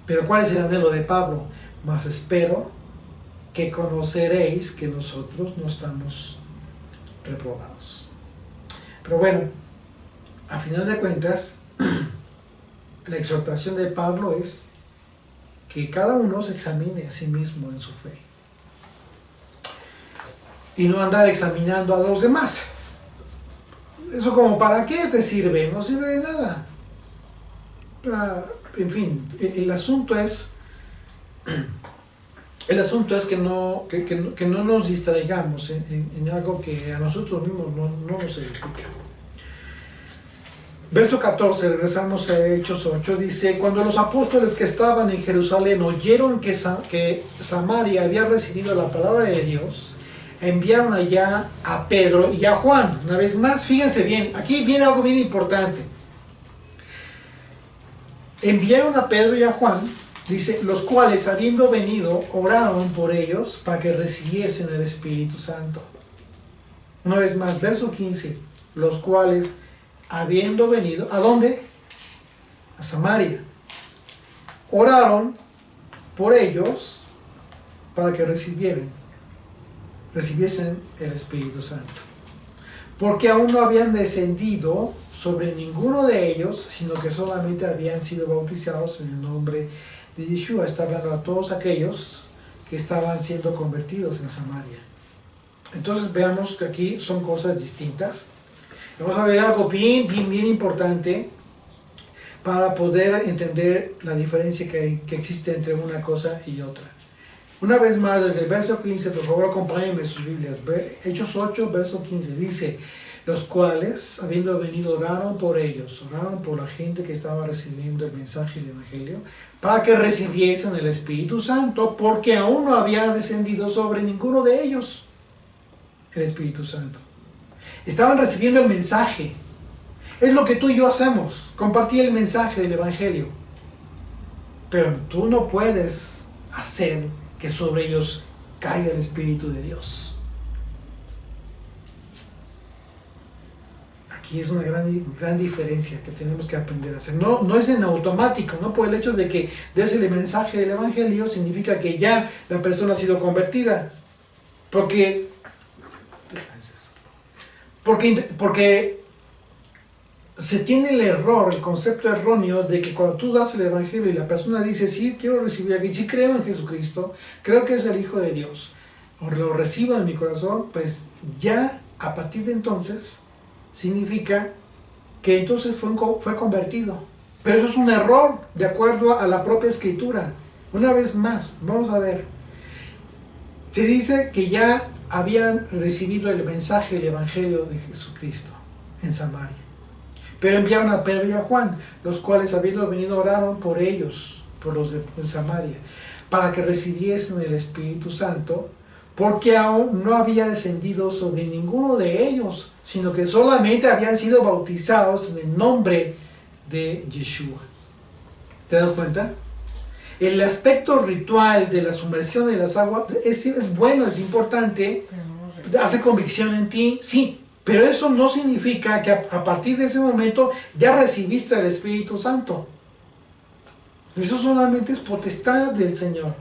Pero ¿cuál es el anhelo de Pablo? Mas espero que conoceréis que nosotros no estamos reprobados. Pero bueno, a final de cuentas, la exhortación de Pablo es que cada uno se examine a sí mismo en su fe. Y no andar examinando a los demás. ¿Eso como para qué te sirve? No sirve de nada. En fin, el asunto es que no nos distraigamos en algo que a nosotros mismos no nos edifica. Verso 14, regresamos a Hechos 8, dice: cuando los apóstoles que estaban en Jerusalén oyeron que Samaria había recibido la palabra de Dios, enviaron allá a Pedro y a Juan. Una vez más, fíjense bien, aquí viene algo bien importante. Enviaron a Pedro y a Juan, dice, los cuales, habiendo venido, oraron por ellos para que recibiesen el Espíritu Santo. Una vez más, verso 15, los cuales, habiendo venido, ¿a dónde? A Samaria. Oraron por ellos para que recibiesen el Espíritu Santo. Porque aún no habían descendido sobre ninguno de ellos, sino que solamente habían sido bautizados en el nombre de Yeshua está hablando a todos aquellos que estaban siendo convertidos en Samaria. Entonces veamos que aquí son cosas distintas. Vamos a ver algo bien importante para poder entender la diferencia que existe entre una cosa y otra. Una vez más, desde el verso 15, por favor acompáñenme sus Biblias. Hechos 8, verso 15, dice: los cuales, habiendo venido, oraron por ellos, oraron por la gente que estaba recibiendo el mensaje del Evangelio, para que recibiesen el Espíritu Santo, porque aún no había descendido sobre ninguno de ellos el Espíritu Santo. Estaban recibiendo el mensaje. Es lo que tú y yo hacemos, compartir el mensaje del Evangelio. Pero tú no puedes hacer que sobre ellos caiga el Espíritu de Dios. Aquí es una gran diferencia que tenemos que aprender a hacer. No es en automático, no por el hecho de que des el mensaje del Evangelio significa que ya la persona ha sido convertida. Porque se tiene el error, el concepto erróneo de que cuando tú das el Evangelio y la persona dice: sí, quiero recibir aquí, sí creo en Jesucristo, creo que es el Hijo de Dios, o lo recibo en mi corazón, pues ya a partir de entonces significa que entonces fue convertido. Pero eso es un error de acuerdo a la propia Escritura. Una vez más, vamos a ver. Se dice que ya habían recibido el mensaje, el Evangelio de Jesucristo en Samaria. Pero enviaron a Pedro y a Juan, los cuales, habiendo venido, oraron por ellos, por los de Samaria, para que recibiesen el Espíritu Santo, porque aún no había descendido sobre ninguno de ellos, sino que solamente habían sido bautizados en el nombre de Yeshua. ¿Te das cuenta? El aspecto ritual de la sumersión en las aguas es bueno, es importante, hace convicción en ti, sí. Pero eso no significa que a partir de ese momento ya recibiste el Espíritu Santo. Eso solamente es potestad del Señor.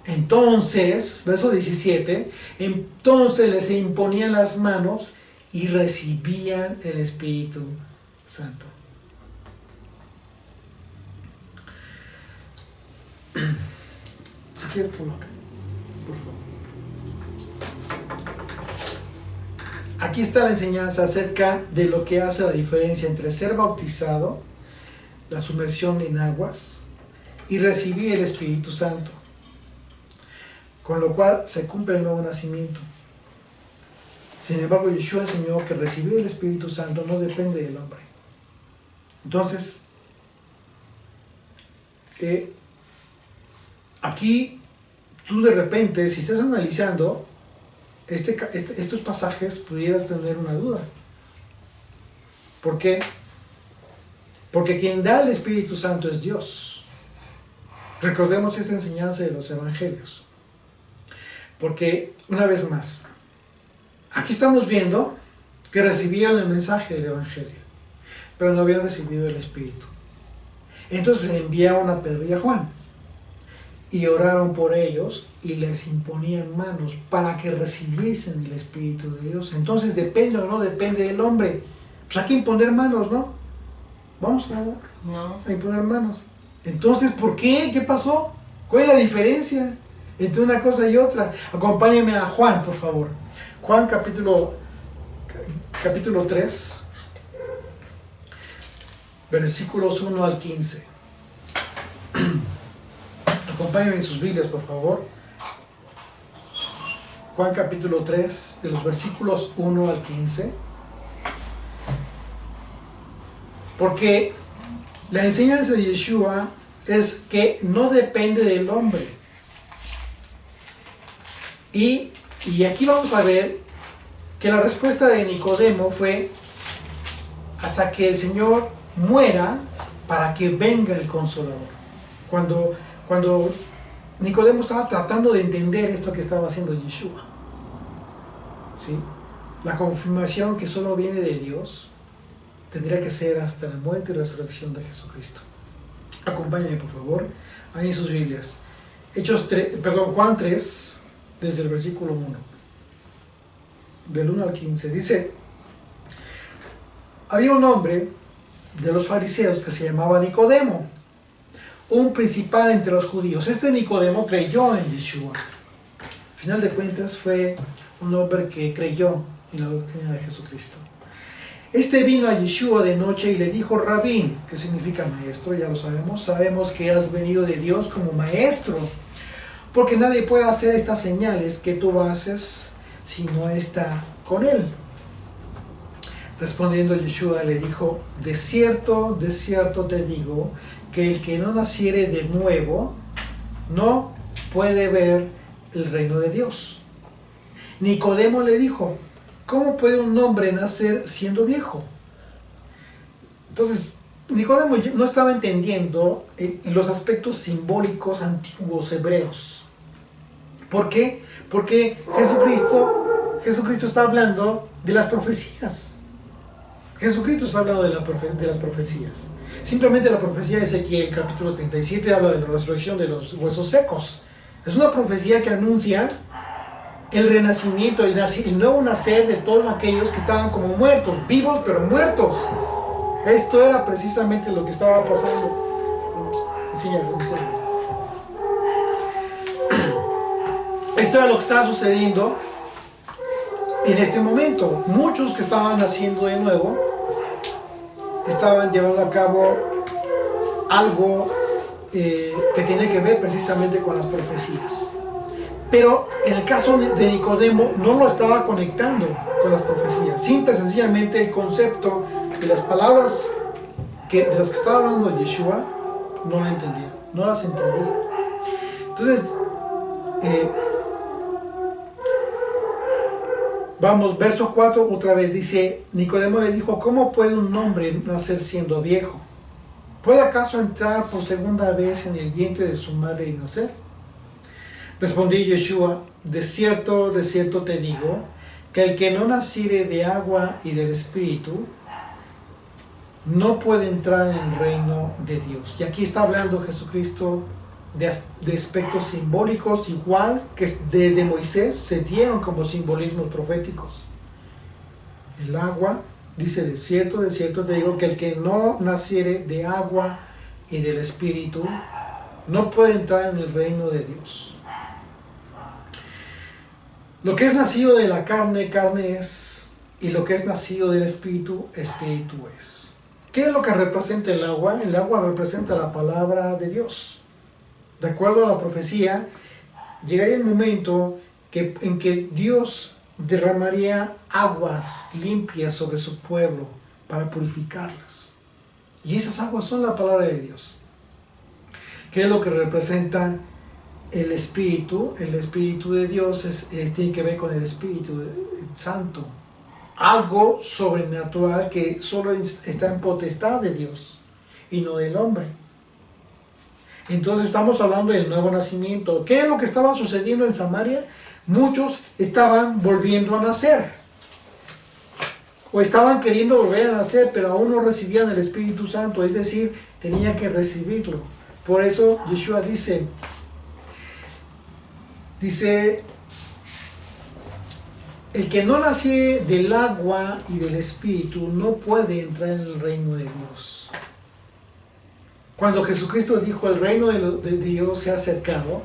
Entonces, verso 17, entonces les imponían las manos y recibían el Espíritu Santo. Si quieres, ponlo acá, por favor. Aquí está la enseñanza acerca de lo que hace la diferencia entre ser bautizado, la sumersión en aguas, y recibir el Espíritu Santo, con lo cual se cumple el nuevo nacimiento. Sin embargo, Yeshua enseñó que recibir el Espíritu Santo no depende del hombre. Entonces, aquí tú de repente, si estás analizando estos pasajes, pudieras tener una duda. ¿Por qué? Porque quien da el Espíritu Santo es Dios. Recordemos esa enseñanza de los evangelios. Porque, una vez más, aquí estamos viendo que recibían el mensaje del evangelio, pero no habían recibido el Espíritu. Entonces enviaron a Pedro y a Juan y oraron por ellos y les imponían manos para que recibiesen el Espíritu de Dios. Entonces, ¿depende o no depende del hombre? Pues hay que imponer manos, ¿no? Vamos a imponer manos. Entonces, ¿por qué? ¿Qué pasó? ¿Cuál es la diferencia entre una cosa y otra? Acompáñenme a Juan, por favor. Juan capítulo 3, versículos 1 al 15. Acompáñenme en sus Biblias, por favor. Juan capítulo 3, de los versículos 1 al 15. Porque la enseñanza de Yeshua es que no depende del hombre. Y aquí vamos a ver que la respuesta de Nicodemo fue: hasta que el Señor muera para que venga el Consolador. Cuando Nicodemo estaba tratando de entender esto que estaba haciendo Yeshua, ¿sí? La confirmación que solo viene de Dios tendría que ser hasta la muerte y resurrección de Jesucristo. Acompáñenme, por favor, ahí en sus Biblias. Juan 3, desde el versículo 1, del 1 al 15, dice: había un hombre de los fariseos que se llamaba Nicodemo, un principal entre los judíos. Este Nicodemo creyó en Yeshua. Al final de cuentas fue un hombre que creyó en la doctrina de Jesucristo. Este vino a Yeshua de noche y le dijo Rabí, que significa maestro, ya lo sabemos. Sabemos que has venido de Dios como maestro, porque nadie puede hacer estas señales que tú haces si no está con él. Respondiendo Yeshua le dijo, de cierto te digo, que el que no naciere de nuevo no puede ver el reino de Dios. Nicodemo le dijo, ¿cómo puede un hombre nacer siendo viejo? Entonces, Nicodemo no estaba entendiendo los aspectos simbólicos antiguos hebreos. ¿Por qué? Porque Jesucristo está hablando de las profecías. Jesucristo está hablando de las profecías. Simplemente la profecía de Ezequiel, capítulo 37, habla de la resurrección de los huesos secos. Es una profecía que anuncia el renacimiento, el nuevo nacer de todos aquellos que estaban como muertos, vivos pero muertos. Esto era precisamente lo que estaba pasando. Esto era lo que estaba sucediendo en este momento. Muchos que estaban naciendo de nuevo estaban llevando a cabo algo que tiene que ver precisamente con las profecías. Pero en el caso de Nicodemo no lo estaba conectando con las profecías. Simple y sencillamente el concepto de las palabras de las que estaba hablando Yeshua no la entendía, no las entendía. Entonces, vamos, verso 4 otra vez dice, Nicodemo le dijo, ¿cómo puede un hombre nacer siendo viejo? ¿Puede acaso entrar por segunda vez en el vientre de su madre y nacer? Respondió Yeshua, de cierto te digo, que el que no naciere de agua y del Espíritu, no puede entrar en el reino de Dios. Y aquí está hablando Jesucristo de aspectos simbólicos, igual que desde Moisés se dieron como simbolismos proféticos. El agua, dice, de cierto te digo, que el que no naciere de agua y del Espíritu, no puede entrar en el reino de Dios. Lo que es nacido de la carne, carne es, y lo que es nacido del Espíritu, Espíritu es. ¿Qué es lo que representa el agua? El agua representa la palabra de Dios. De acuerdo a la profecía, llegaría el momento en que Dios derramaría aguas limpias sobre su pueblo para purificarlas. Y esas aguas son la palabra de Dios. ¿Qué es lo que representa el Espíritu? El Espíritu de Dios tiene que ver con el Espíritu Santo. Algo sobrenatural que solo está en potestad de Dios y no del hombre. Entonces estamos hablando del nuevo nacimiento. ¿Qué es lo que estaba sucediendo en Samaria? Muchos estaban volviendo a nacer. O estaban queriendo volver a nacer, pero aún no recibían el Espíritu Santo. Es decir, tenían que recibirlo. Por eso Yeshua dice, el que no nace del agua y del Espíritu no puede entrar en el reino de Dios. Cuando Jesucristo dijo el reino de Dios se ha acercado,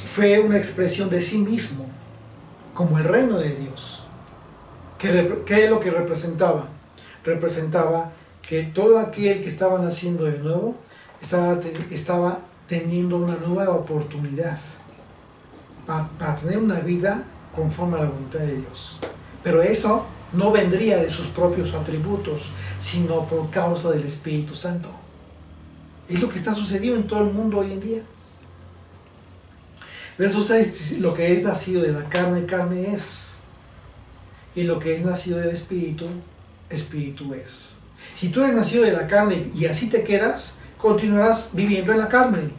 fue una expresión de sí mismo, como el reino de Dios. ¿Qué es lo que representaba? Representaba que todo aquel que estaba naciendo de nuevo estaba teniendo una nueva oportunidad para tener una vida conforme a la voluntad de Dios. Pero eso no vendría de sus propios atributos, sino por causa del Espíritu Santo. Es lo que está sucediendo en todo el mundo hoy en día. Verso 6, lo que es nacido de la carne, carne es. Y lo que es nacido del Espíritu, Espíritu es. Si tú eres nacido de la carne y así te quedas, continuarás viviendo en la carne.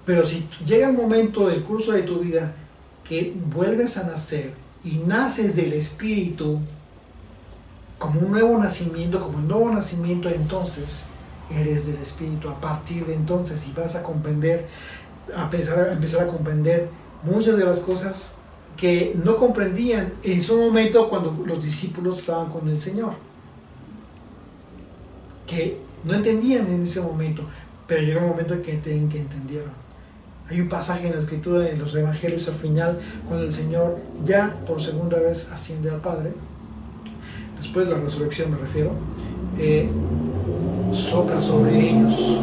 Pero si llega el momento del curso de tu vida que vuelves a nacer y naces del Espíritu como un nuevo nacimiento, entonces eres del Espíritu. A partir de entonces, y vas a comprender, empezar a comprender muchas de las cosas que no comprendían en su momento cuando los discípulos estaban con el Señor. que no entendían en ese momento, pero llegó un momento en que entendieron. Hay un pasaje en la escritura, en los evangelios al final, cuando el Señor ya por segunda vez asciende al Padre, después de la resurrección me refiero, sopla sobre ellos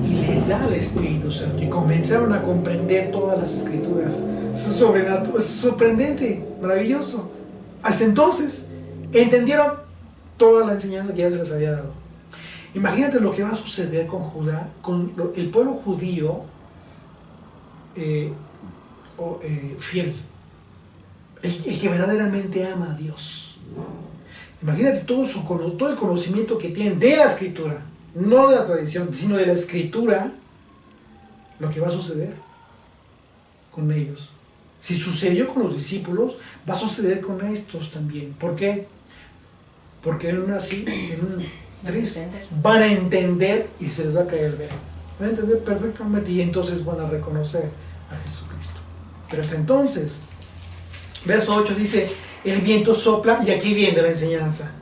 y les da el Espíritu Santo y comenzaron a comprender todas las escrituras. Es sorprendente, maravilloso. Hasta entonces entendieron toda la enseñanza que ya se les había dado. Imagínate lo que va a suceder con Judá, con el pueblo judío fiel, el que verdaderamente ama a Dios. Imagínate todo el conocimiento que tienen de la escritura, no de la tradición, sino de la escritura, lo que va a suceder con ellos. Si sucedió con los discípulos, va a suceder con estos también. ¿Por qué? Porque en un 3 van a entender y se les va a caer el velo. Van a entender perfectamente y entonces van a reconocer a Jesucristo. Pero hasta entonces, verso 8 dice, el viento sopla, y aquí viene la enseñanza.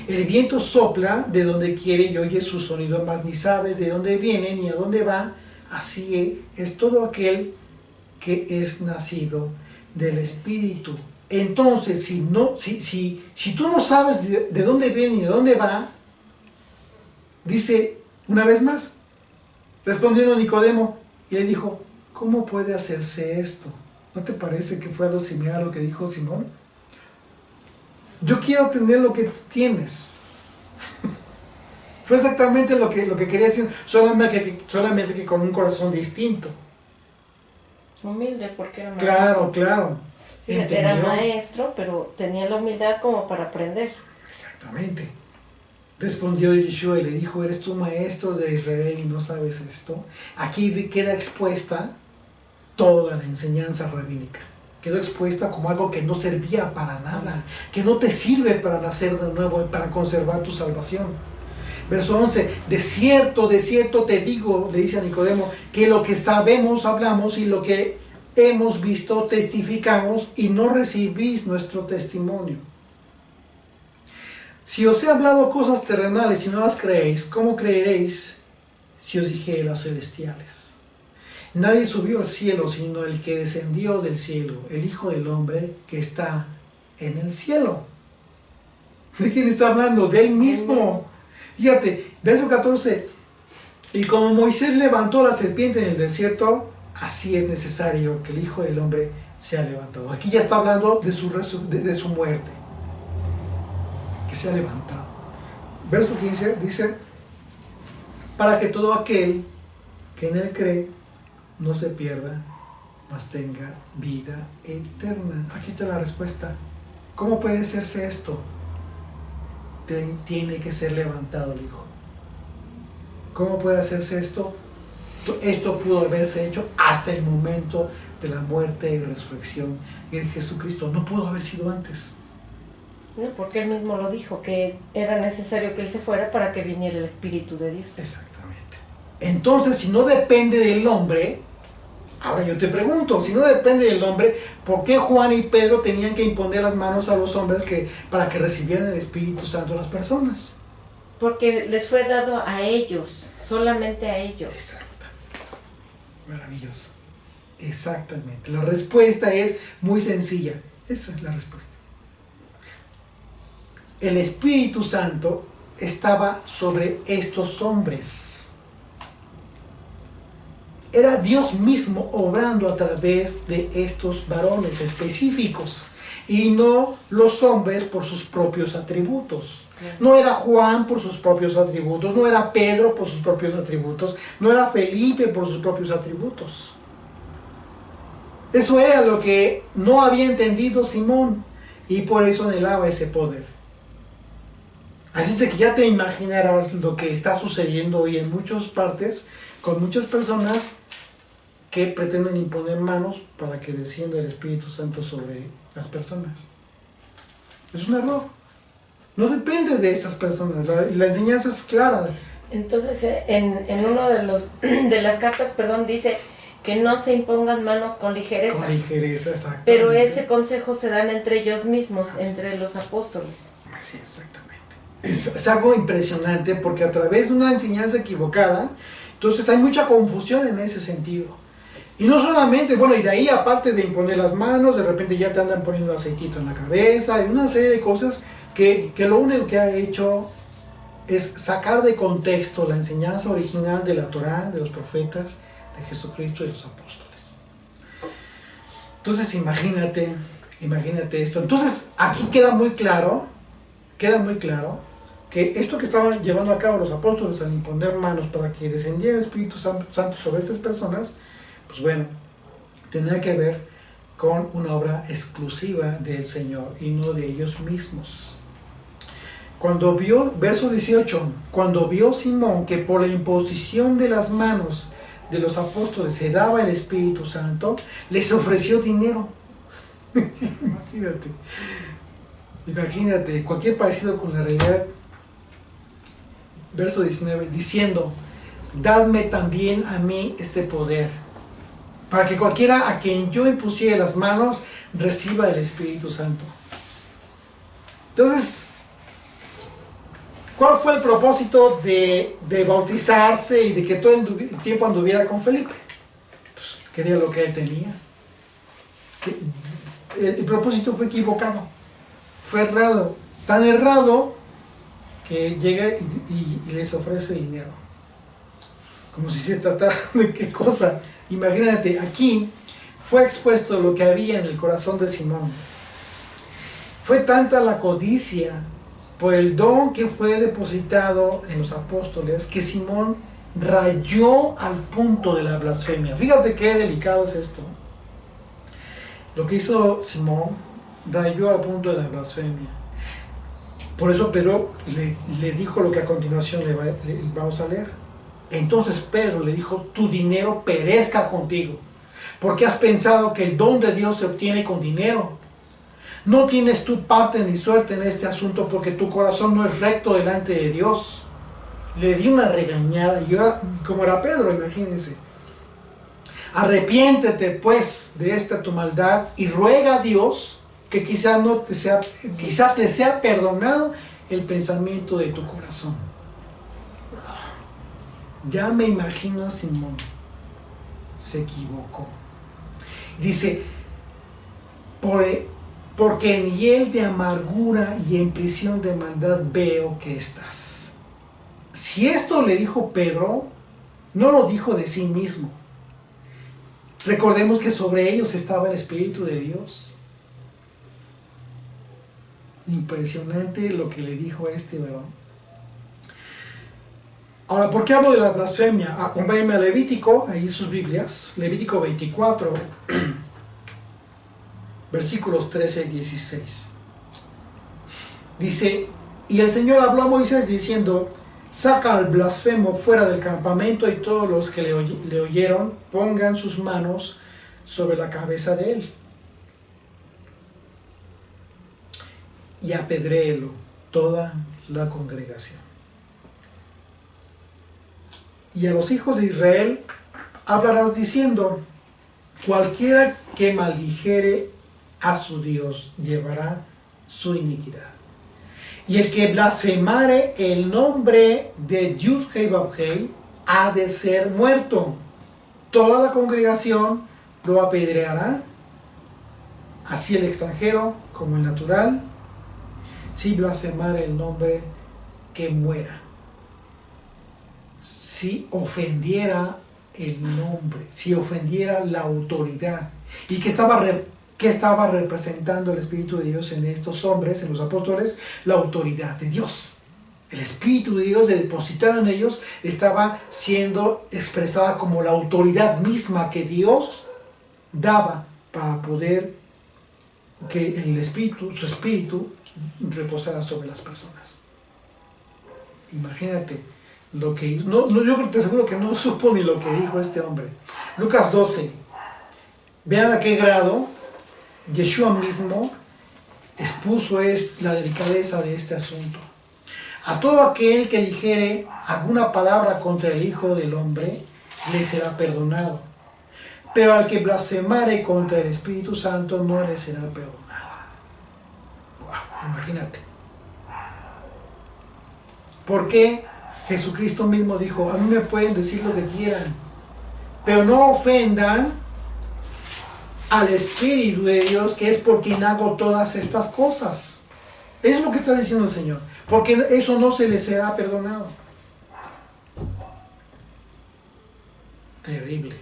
El viento sopla de donde quiere y oye su sonido, mas ni sabes de dónde viene ni a dónde va. Así es todo aquel que es nacido del Espíritu. Entonces, si tú no sabes de dónde viene ni de dónde va, dice una vez más, respondiendo Nicodemo, y le dijo, ¿cómo puede hacerse esto? ¿No te parece que fue algo similar a lo que dijo Simón? Yo quiero tener lo que tú tienes. Fue exactamente lo que quería decir, solamente que con un corazón distinto. Humilde, porque era maestro. Claro. Era maestro, pero tenía la humildad como para aprender. Exactamente. Respondió Yeshua y le dijo, ¿eres tú maestro de Israel y no sabes esto? Aquí queda expuesta toda la enseñanza rabínica. Quedó expuesta como algo que no servía para nada, que no te sirve para nacer de nuevo y para conservar tu salvación. Verso 11, de cierto te digo, le dice a Nicodemo, que lo que sabemos hablamos y lo que hemos visto testificamos y no recibís nuestro testimonio. Si os he hablado cosas terrenales y no las creéis, ¿cómo creeréis si os dijere las celestiales? Nadie subió al cielo sino el que descendió del cielo, el Hijo del Hombre que está en el cielo. ¿De quién está hablando? De él mismo. Fíjate, verso 14. Y como Moisés levantó la serpiente en el desierto, así es necesario que el Hijo del Hombre sea levantado. Aquí ya está hablando de su muerte, que sea levantado. Verso 15 dice, para que todo aquel que en él cree no se pierda, mas tenga vida eterna. Aquí está la respuesta. ¿Cómo puede hacerse esto? Tiene que ser levantado el Hijo. ¿Cómo puede hacerse esto? Esto pudo haberse hecho hasta el momento de la muerte y resurrección de Jesucristo. No pudo haber sido antes. No, porque él mismo lo dijo, que era necesario que él se fuera para que viniera el Espíritu de Dios. Exactamente. Entonces, si no depende del hombre, ahora yo te pregunto, si no depende del hombre, ¿por qué Juan y Pedro tenían que imponer las manos a los hombres para que recibieran el Espíritu Santo a las personas? Porque les fue dado a ellos, solamente a ellos. Exacto. Maravilloso. Exactamente. La respuesta es muy sencilla. Esa es la respuesta. El Espíritu Santo estaba sobre estos hombres. Era Dios mismo obrando a través de estos varones específicos y no los hombres por sus propios atributos. No era Juan por sus propios atributos, no era Pedro por sus propios atributos, no era Felipe por sus propios atributos. Eso era lo que no había entendido Simón y por eso anhelaba ese poder. Así es que ya te imaginarás lo que está sucediendo hoy en muchas partes con muchas personas que pretenden imponer manos para que descienda el Espíritu Santo sobre las personas. Es un error. No depende de esas personas. La enseñanza es clara. Entonces, en uno de las cartas, dice que no se impongan manos con ligereza. Con ligereza, exacto. Pero ese consejo se dan entre ellos mismos, entre los apóstoles. Sí, exactamente. Es algo impresionante porque a través de una enseñanza equivocada, entonces hay mucha confusión en ese sentido. Y no solamente, bueno, y de ahí aparte de imponer las manos, de repente ya te andan poniendo aceitito en la cabeza, y una serie de cosas que lo único que ha hecho es sacar de contexto la enseñanza original de la Torá, de los profetas, de Jesucristo y de los apóstoles. Entonces imagínate esto. Entonces aquí queda muy claro que esto que estaban llevando a cabo los apóstoles al imponer manos para que descendiera el Espíritu Santo sobre estas personas, pues bueno, tenía que ver con una obra exclusiva del Señor y no de ellos mismos. Cuando vio, verso 18, cuando vio Simón que por la imposición de las manos de los apóstoles se daba el Espíritu Santo, les ofreció dinero. Imagínate, cualquier parecido con la realidad. Verso 19, diciendo, dadme también a mí este poder, para que cualquiera a quien yo impusiere las manos reciba el Espíritu Santo. Entonces, ¿cuál fue el propósito de bautizarse y de que todo el tiempo anduviera con Felipe? Pues, quería lo que él tenía. El propósito fue equivocado, fue errado, tan errado que llega y les ofrece dinero. Como si se tratara de qué cosa. Imagínate, aquí fue expuesto lo que había en el corazón de Simón. Fue tanta la codicia por el don que fue depositado en los apóstoles que Simón rayó al punto de la blasfemia. Fíjate qué delicado es esto. Lo que hizo Simón rayó al punto de la blasfemia. Por eso Pedro le dijo lo que a continuación le vamos a leer. Entonces Pedro le dijo, tu dinero perezca contigo, porque has pensado que el don de Dios se obtiene con dinero. No tienes tu parte ni suerte en este asunto, porque tu corazón no es recto delante de Dios. Le di una regañada, y yo, como era Pedro, imagínense. Arrepiéntete pues de esta tu maldad y ruega a Dios que quizá te sea perdonado el pensamiento de tu corazón. Ya me imagino a Simón. Se equivocó. Dice, porque en hiel de amargura y en prisión de maldad veo que estás. Si esto le dijo Pedro, no lo dijo de sí mismo. Recordemos que sobre ellos estaba el Espíritu de Dios. Impresionante lo que le dijo a este varón. Ahora, ¿por qué hablo de la blasfemia? Acompáñenme a Levítico, ahí sus Biblias, Levítico 24, versículos 13 y 16. Dice, y el Señor habló a Moisés diciendo, saca al blasfemo fuera del campamento y todos los que le oyeron pongan sus manos sobre la cabeza de él. Y apedréelo toda la congregación. Y a los hijos de Israel hablarás diciendo, cualquiera que maldijere a su Dios llevará su iniquidad. Y el que blasfemare el nombre de Yud-Heh-Vav-Heh ha de ser muerto. Toda la congregación lo apedreará, así el extranjero como el natural. Si blasfemare el nombre, que muera. Si ofendiera el nombre, si ofendiera la autoridad. ¿Y qué estaba representando el Espíritu de Dios en estos hombres, en los apóstoles? La autoridad de Dios. El Espíritu de Dios depositado en ellos estaba siendo expresada como la autoridad misma que Dios daba para poder que el Espíritu, su Espíritu, reposara sobre las personas. Imagínate lo que hizo. Yo te aseguro que no supo ni lo que dijo este hombre. Lucas 12. Vean a qué grado Yeshua mismo expuso la delicadeza de este asunto. A todo aquel que dijere alguna palabra contra el Hijo del Hombre, le será perdonado. Pero al que blasfemare contra el Espíritu Santo, no le será perdonado. Wow, imagínate. Porque Jesucristo mismo dijo, a mí me pueden decir lo que quieran, pero no ofendan al Espíritu de Dios, que es por quien hago todas estas cosas. Eso es lo que está diciendo el Señor, porque eso no se les será perdonado. Terrible.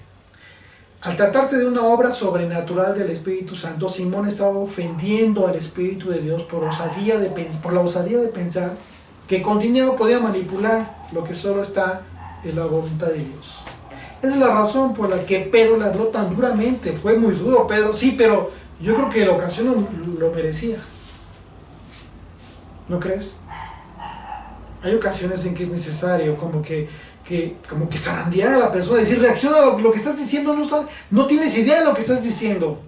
Al tratarse de una obra sobrenatural del Espíritu Santo, Simón estaba ofendiendo al Espíritu de Dios por la osadía de pensar que con dinero podía manipular lo que solo está en la voluntad de Dios. Esa es la razón por la que Pedro le habló tan duramente. Fue muy duro, Pedro, sí, pero yo creo que la ocasión lo merecía. ¿No crees? Hay ocasiones en que es necesario como que zarandear a la persona, decir, reacciona a lo que estás diciendo, no tienes idea de lo que estás diciendo.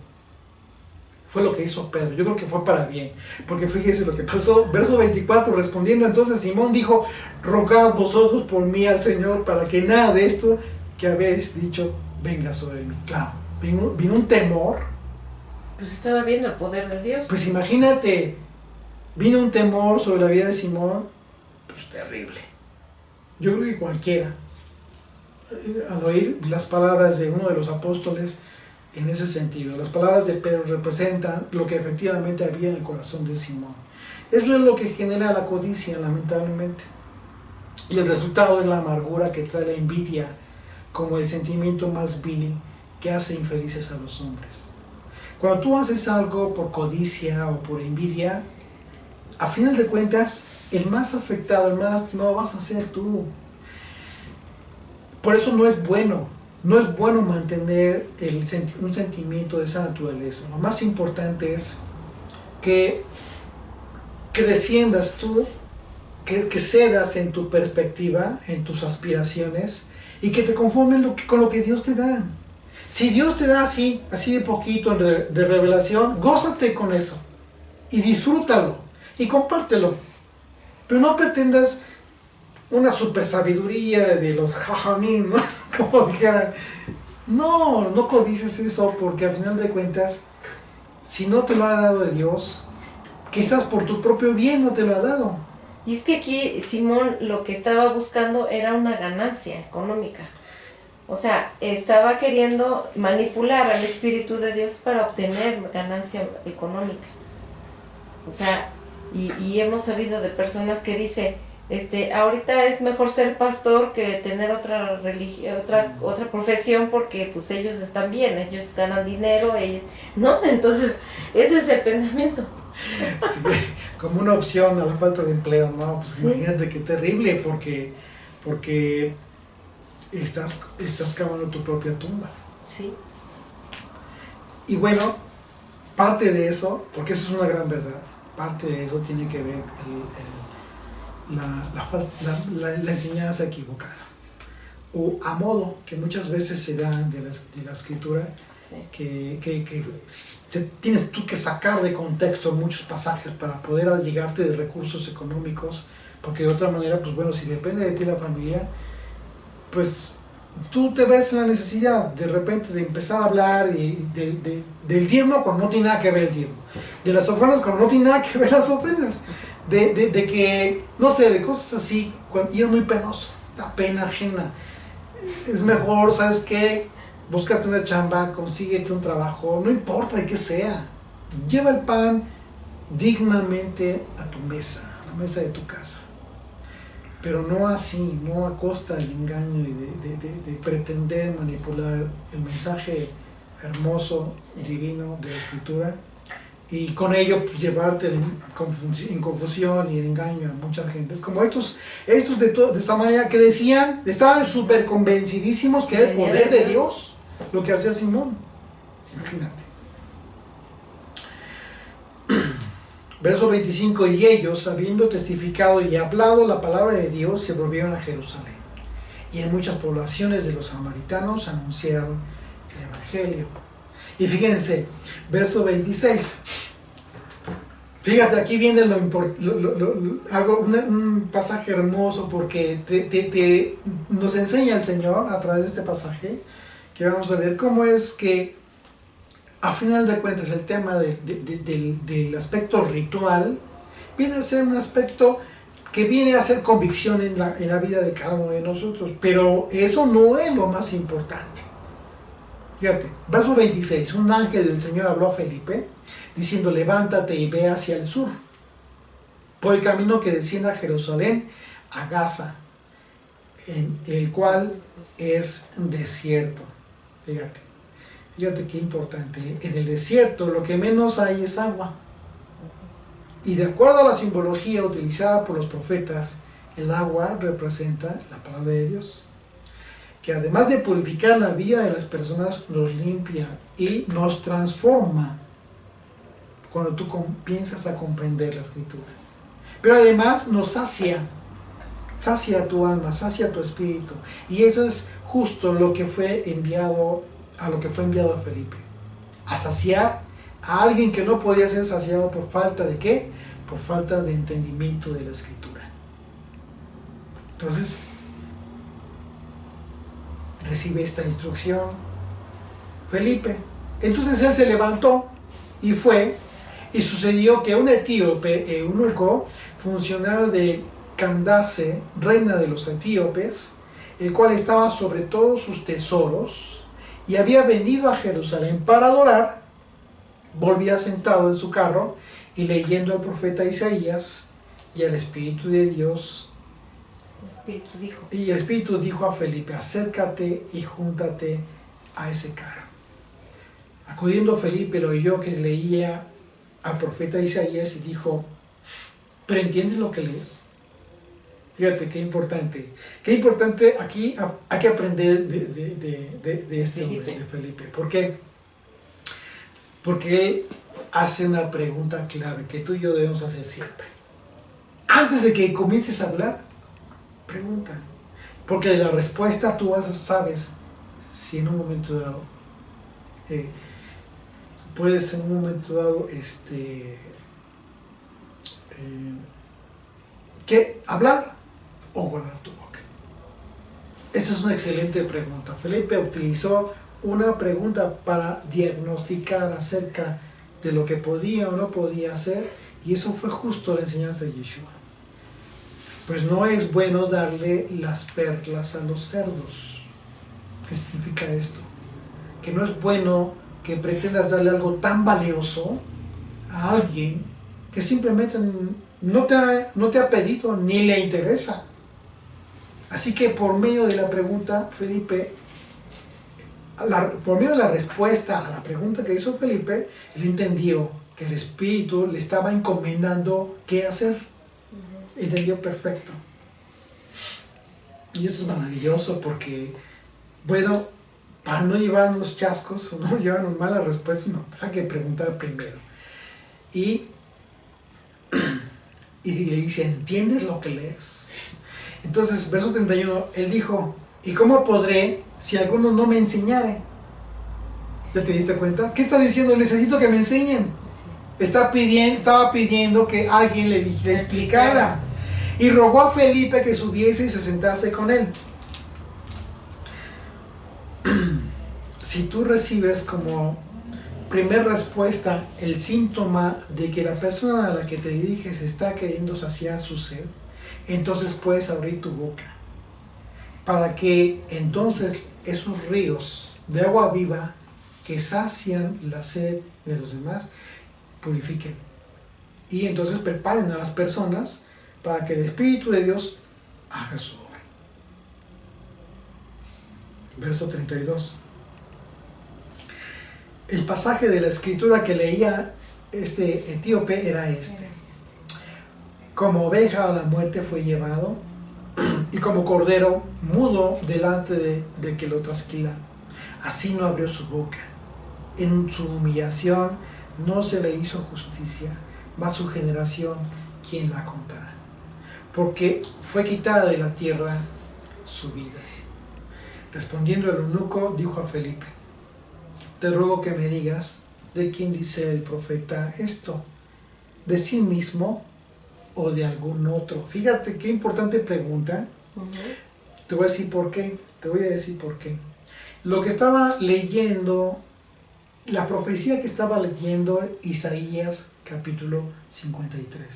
Fue lo que hizo Pedro, yo creo que fue para bien, porque fíjese lo que pasó, verso 24, respondiendo entonces Simón dijo, rogad vosotros por mí al Señor, para que nada de esto que habéis dicho venga sobre mí. Claro, vino un temor. Pues estaba viendo el poder de Dios. Pues imagínate, vino un temor sobre la vida de Simón, pues terrible. Yo creo que cualquiera, al oír las palabras de uno de los apóstoles en ese sentido, las palabras de Pedro representan lo que efectivamente había en el corazón de Simón. Eso es lo que genera la codicia, lamentablemente. Y el resultado es la amargura que trae la envidia como el sentimiento más vil que hace infelices a los hombres. Cuando tú haces algo por codicia o por envidia, a final de cuentas, el más afectado, el más lastimado vas a ser tú. Por eso no es bueno mantener un sentimiento de esa naturaleza. Lo más importante es que desciendas tú, que cedas en tu perspectiva, en tus aspiraciones, y que te conformes con lo que Dios te da. Si Dios te da así de poquito de revelación, gózate con eso y disfrútalo y compártelo. Pero no pretendas una super sabiduría de los jajamín, ¿no? Como dijeran. No codices eso, porque al final de cuentas, si no te lo ha dado de Dios, quizás por tu propio bien no te lo ha dado. Y es que aquí Simón lo que estaba buscando era una ganancia económica. O sea, estaba queriendo manipular al Espíritu de Dios para obtener ganancia económica. O sea, y hemos sabido de personas que dicen, ahorita es mejor ser pastor que tener otra religión, otra profesión, porque pues ellos están bien, ellos ganan dinero, ¿no? Entonces, ese es el pensamiento. Sí, como una opción a la falta de empleo, ¿no? Pues sí. Imagínate qué terrible, porque estás cavando tu propia tumba. Sí. Y bueno, parte de eso, porque eso es una gran verdad, parte de eso tiene que ver la enseñanza equivocada, o a modo que muchas veces se da de la escritura, que tienes tú que sacar de contexto muchos pasajes para poder allegarte de recursos económicos, porque de otra manera, pues bueno, si depende de ti la familia, pues tú te ves en la necesidad de repente de empezar a hablar del diezmo cuando no tiene nada que ver el diezmo, de las ofrendas cuando no tiene nada que ver las ofrendas, de que, no sé, de cosas así, y es muy penoso, da pena ajena. Es mejor, ¿sabes qué? Búscate una chamba, consíguete un trabajo, no importa de qué sea, lleva el pan dignamente a tu mesa, a la mesa de tu casa. Pero no así, no a costa del engaño y de pretender manipular el mensaje hermoso, divino de la Escritura, y con ello pues, llevarte en confusión y en engaño a muchas gentes, como estos de esa manera que decían, estaban súper convencidísimos que era el poder de Dios lo que hacía Simón. Imagínate. Verso 25, y ellos, habiendo testificado y hablado la palabra de Dios, se volvieron a Jerusalén. Y en muchas poblaciones de los samaritanos anunciaron el Evangelio. Y fíjense, verso 26. Fíjate, aquí viene un pasaje hermoso, porque nos enseña el Señor a través de este pasaje, que vamos a ver cómo es que a final de cuentas el tema del aspecto ritual viene a ser un aspecto que viene a ser convicción en la vida de cada uno de nosotros, pero eso no es lo más importante. Fíjate, verso 26, un ángel del Señor habló a Felipe, diciendo, levántate y ve hacia el sur, por el camino que desciende a Jerusalén, a Gaza, en el cual es desierto. Fíjate qué importante. En el desierto lo que menos hay es agua. Y de acuerdo a la simbología utilizada por los profetas, el agua representa la palabra de Dios, que además de purificar la vida de las personas, nos limpia y nos transforma cuando tú piensas a comprender la Escritura. Pero además nos sacia tu alma, sacia tu espíritu. Y eso es justo lo que fue enviado a Felipe, a saciar a alguien que no podía ser saciado por falta de ¿qué? Por falta de entendimiento de la Escritura. Entonces, recibe esta instrucción Felipe. Entonces él se levantó y fue, y sucedió que un etíope, eunuco, funcionario de Candace, reina de los etíopes, el cual estaba sobre todos sus tesoros, y había venido a Jerusalén para adorar, volvía sentado en su carro y leyendo al profeta Isaías, y el Espíritu de Dios, el Espíritu dijo a Felipe, acércate y júntate a ese carro. Acudiendo Felipe lo oyó que leía al profeta Isaías y dijo, ¿pero entiendes lo que lees? Fíjate qué importante aquí hay que aprender de este hombre, de Felipe. ¿Por qué? Porque él hace una pregunta clave que tú y yo debemos hacer siempre. Antes de que comiences a hablar, pregunta. Porque de la respuesta tú sabes si en un momento dado puedes en un momento dado ¿qué? Hablar o guardar tu boca. Esta es una excelente pregunta. Felipe utilizó una pregunta para diagnosticar acerca de lo que podía o no podía hacer, y eso fue justo la enseñanza de Yeshua. Pues no es bueno darle las perlas a los cerdos. ¿Qué significa esto? Que no es bueno que pretendas darle algo tan valioso a alguien que simplemente no te ha pedido ni le interesa. Así que por medio de la pregunta, Felipe, por medio de la respuesta a la pregunta que hizo Felipe, él entendió que el Espíritu le estaba encomendando qué hacer. Entendió perfecto. Y eso es maravilloso porque, bueno, para no llevarnos chascos o no llevarnos malas respuestas, no, pues hay que preguntar primero. Y le dice, ¿entiendes lo que lees? Entonces, verso 31, él dijo, ¿y cómo podré si alguno no me enseñare? ¿Ya te diste cuenta? ¿Qué está diciendo? Necesito que me enseñen. Estaba pidiendo que alguien le explicara. Y rogó a Felipe que subiese y se sentase con él. Si tú recibes como primer respuesta el síntoma de que la persona a la que te diriges está queriendo saciar su sed, entonces puedes abrir tu boca para que entonces esos ríos de agua viva que sacian la sed de los demás purifiquen, y entonces preparen a las personas para que el Espíritu de Dios haga su obra. Verso 32. El pasaje de la escritura que leía este etíope era este: como oveja a la muerte fue llevado, y como cordero mudo delante de que lo trasquila, así no abrió su boca. En su humillación no se le hizo justicia, mas su generación, ¿quién la contará? Porque fue quitada de la tierra su vida. Respondiendo el eunuco, dijo a Felipe, te ruego que me digas, ¿de quién dice el profeta esto? ¿De sí mismo o de algún otro? Fíjate qué importante pregunta. Te voy a decir por qué. Lo que estaba leyendo, la profecía que estaba leyendo Isaías capítulo 53.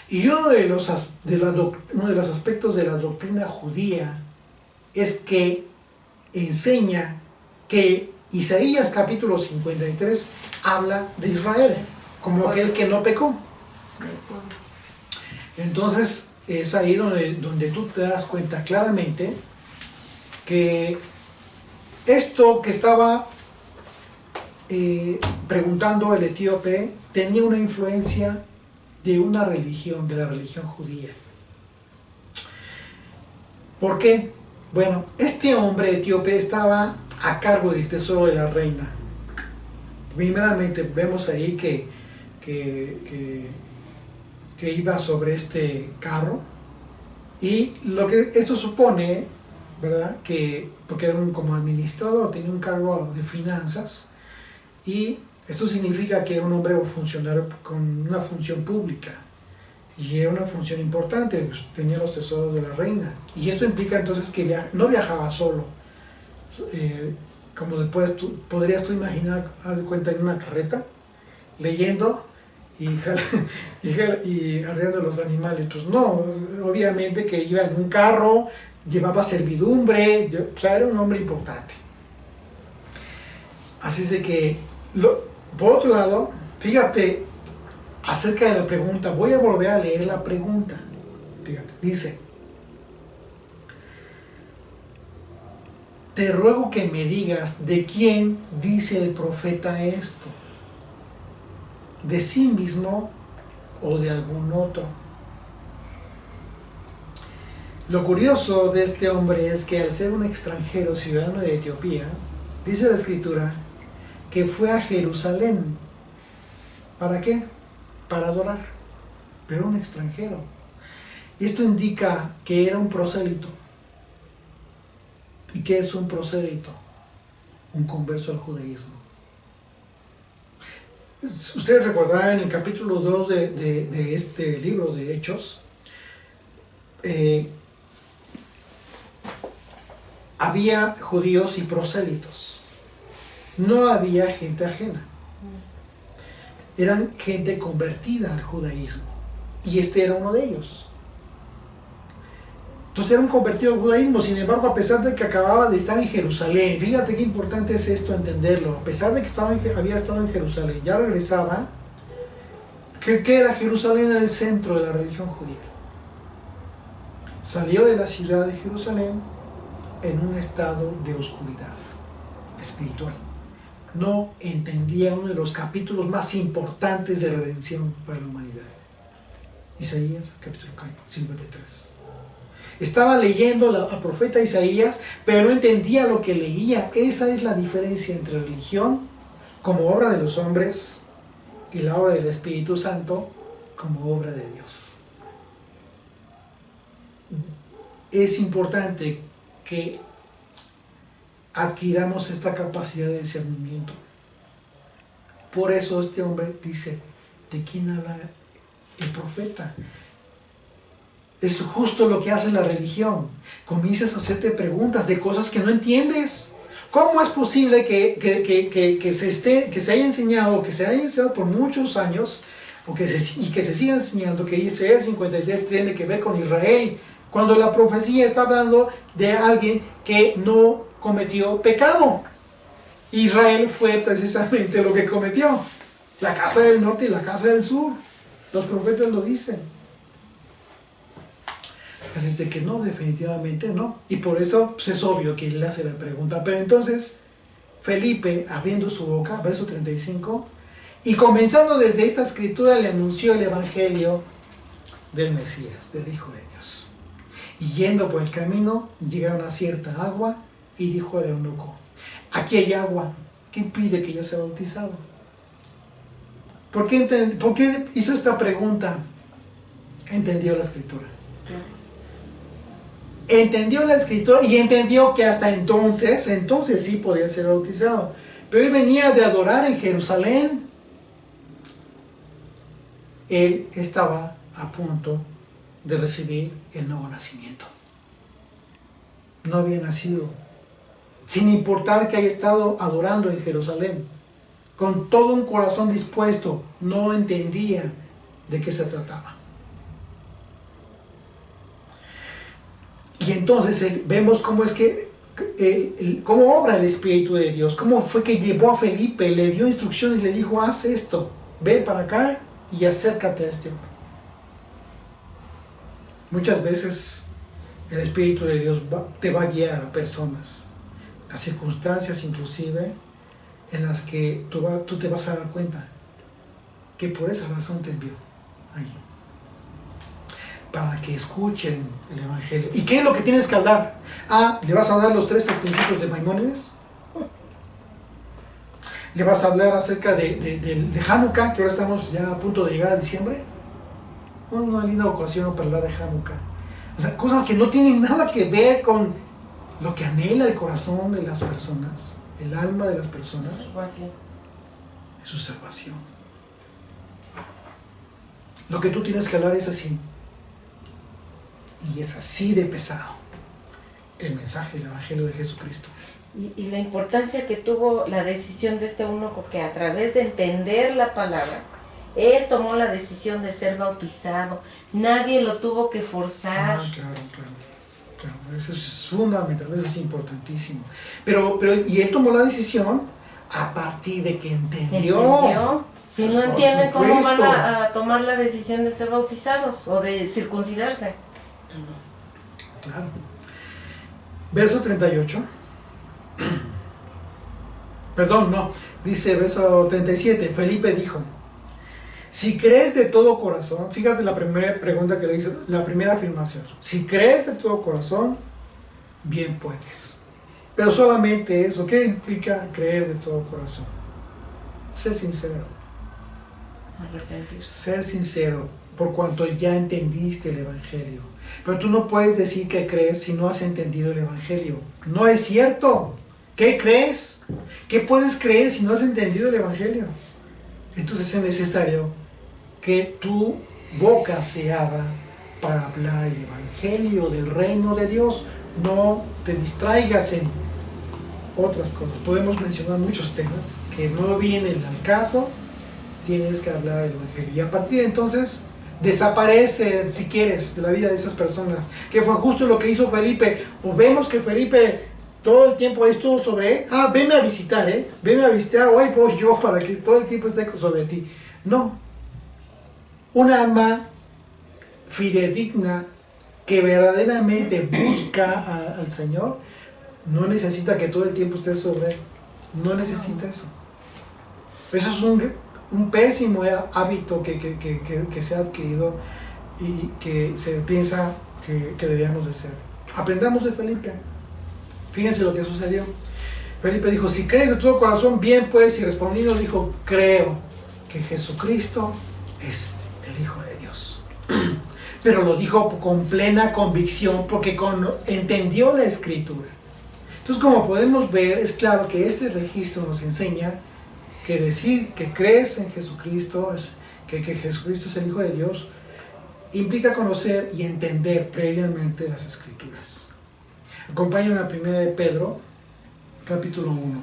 Y uno de los aspectos de la doctrina judía es que enseña que Isaías capítulo 53 habla de Israel como aquel que no pecó. Entonces es ahí donde tú te das cuenta claramente que esto que estaba preguntando el etíope tenía una influencia de una religión, de la religión judía. ¿Por qué? Bueno, este hombre etíope estaba a cargo del tesoro de la reina. Primeramente vemos ahí que iba sobre este carro, y lo que esto supone, ¿verdad? Que porque era como administrador, tenía un cargo de finanzas, y esto significa que era un hombre o funcionario con una función pública, y era una función importante, pues, tenía los tesoros de la reina, y esto implica entonces que no viajaba solo, como después podrías tú imaginar, haz de cuenta, en una carreta, leyendo y arreando los animales. Pues no, obviamente que iba en un carro, llevaba servidumbre, o sea, era un hombre importante. Así es de que, por otro lado, fíjate, acerca de la pregunta, voy a volver a leer la pregunta. Fíjate, dice: te ruego que me digas de quién dice el profeta esto, de sí mismo o de algún otro. Lo curioso de este hombre es que al ser un extranjero ciudadano de Etiopía, dice la escritura que fue a Jerusalén. ¿Para qué? Para adorar. Pero un extranjero. Y esto indica que era un prosélito. ¿Y qué es un prosélito? Un converso al judaísmo. Ustedes recordarán en el capítulo 2 de este libro de Hechos, había judíos y prosélitos. No había gente ajena. Eran gente convertida al judaísmo. Y este era uno de ellos. Entonces era un convertido al judaísmo. Sin embargo, a pesar de que acababa de estar en Jerusalén, fíjate qué importante es esto entenderlo, a pesar de que había estado en Jerusalén, ya regresaba. ¿Qué era Jerusalén? Era el centro de la religión judía. Salió de la ciudad de Jerusalén en un estado de oscuridad espiritual. No entendía uno de los capítulos más importantes de redención para la humanidad. Isaías, capítulo 53. Estaba leyendo al profeta Isaías, pero no entendía lo que leía. Esa es la diferencia entre religión como obra de los hombres y la obra del Espíritu Santo como obra de Dios. Es importante que adquiramos esta capacidad de discernimiento. Por eso este hombre dice: ¿de quién habla el profeta? Es justo lo que hace la religión. Comienzas a hacerte preguntas de cosas que no entiendes. ¿Cómo es posible que se haya enseñado por muchos años, y que se siga enseñando que Isaías 53 tiene que ver con Israel, cuando la profecía está hablando de alguien que no cometió pecado? Israel fue precisamente lo que cometió. La casa del norte y la casa del sur. Los profetas lo dicen. Así es de que no, definitivamente no. Y por eso pues, es obvio que él le hace la pregunta. Pero entonces, Felipe, abriendo su boca, verso 35, y comenzando desde esta escritura, le anunció el evangelio del Mesías, del Hijo de Dios. Y yendo por el camino, llegaron a cierta agua, y dijo al eunuco: aquí hay agua, ¿qué impide que yo sea bautizado? ¿Por qué hizo esta pregunta? Entendió la escritura. Entendió la escritura y entendió que hasta entonces sí podía ser bautizado. Pero él venía de adorar en Jerusalén. Él estaba a punto de recibir el nuevo nacimiento. No había nacido, sin importar que haya estado adorando en Jerusalén, con todo un corazón dispuesto, no entendía de qué se trataba. Y entonces vemos cómo es que cómo obra el Espíritu de Dios, cómo fue que llevó a Felipe, le dio instrucciones y le dijo, haz esto, ve para acá y acércate a este hombre. Muchas veces el Espíritu de Dios te va a guiar a personas, a circunstancias inclusive, en las que tú te vas a dar cuenta que por esa razón te envió ahí, para que escuchen el Evangelio. ¿Y qué es lo que tienes que hablar? ¿Le vas a dar los 13 principios de Maimónides? ¿Le vas a hablar acerca de Hanukkah, que ahora estamos ya a punto de llegar a diciembre? Una linda ocasión para hablar de Hanukkah. O sea, cosas que no tienen nada que ver con lo que anhela el corazón de las personas, el alma de las personas. Es su salvación. Lo que tú tienes que hablar es así. Y es así de pesado el mensaje del Evangelio de Jesucristo. Y la importancia que tuvo la decisión de este eunuco, que a través de entender la palabra, él tomó la decisión de ser bautizado. Nadie lo tuvo que forzar. Claro. Eso es fundamental, eso es importantísimo. Y él tomó la decisión a partir de que entendió. Si no entienden, ¿cómo van a tomar la decisión de ser bautizados o de circuncidarse? Claro. Verso 38. Perdón, no. Dice verso 37. Felipe dijo, si crees de todo corazón, fíjate la primera pregunta que le hice, la primera afirmación. Si crees de todo corazón, bien puedes. Pero solamente eso, ¿qué implica creer de todo corazón? Ser sincero. Arrepentirse. Ser sincero, por cuanto ya entendiste el Evangelio. Pero tú no puedes decir que crees si no has entendido el Evangelio. No es cierto. ¿Qué crees? ¿Qué puedes creer si no has entendido el Evangelio? Entonces es necesario que tu boca se abra para hablar el Evangelio del reino de Dios. No te distraigas en otras cosas. Podemos mencionar muchos temas que no vienen al caso. Tienes que hablar el Evangelio. Y a partir de entonces desaparece, si quieres, de la vida de esas personas. Que fue justo lo que hizo Felipe. O vemos que Felipe todo el tiempo estuvo sobre él. Venme a visitar, venme a visitar. Hoy voy yo para que todo el tiempo esté sobre ti. No. Un alma fidedigna que verdaderamente busca al Señor no necesita que todo el tiempo esté sobre él. No necesita eso. Eso es un pésimo hábito que se ha adquirido y que se piensa que debíamos de ser. Aprendamos de Felipe. Fíjense lo que sucedió. Felipe dijo, si crees de todo corazón, bien pues, y respondiendo dijo, creo que Jesucristo es el Hijo de Dios. Pero lo dijo con plena convicción porque entendió la Escritura. Entonces, como podemos ver, es claro que este registro nos enseña que decir que crees en Jesucristo, que Jesucristo es el Hijo de Dios, implica conocer y entender previamente las Escrituras. Acompáñame a 1 de Pedro, capítulo 1,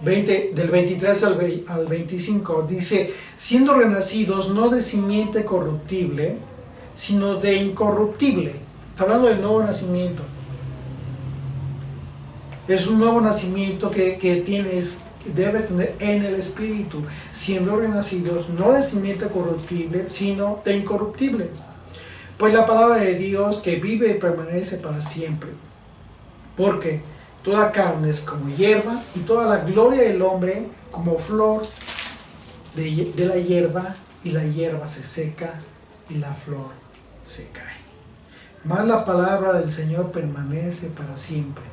del 23 al 25, dice, siendo renacidos no de simiente corruptible, sino de incorruptible. Está hablando del nuevo nacimiento. Es un nuevo nacimiento que debe tener en el Espíritu, siendo renacidos no de simiente corruptible, sino de incorruptible. Pues la palabra de Dios que vive y permanece para siempre. Porque toda carne es como hierba, y toda la gloria del hombre como flor de la hierba, y la hierba se seca y la flor se cae. Mas la palabra del Señor permanece para siempre.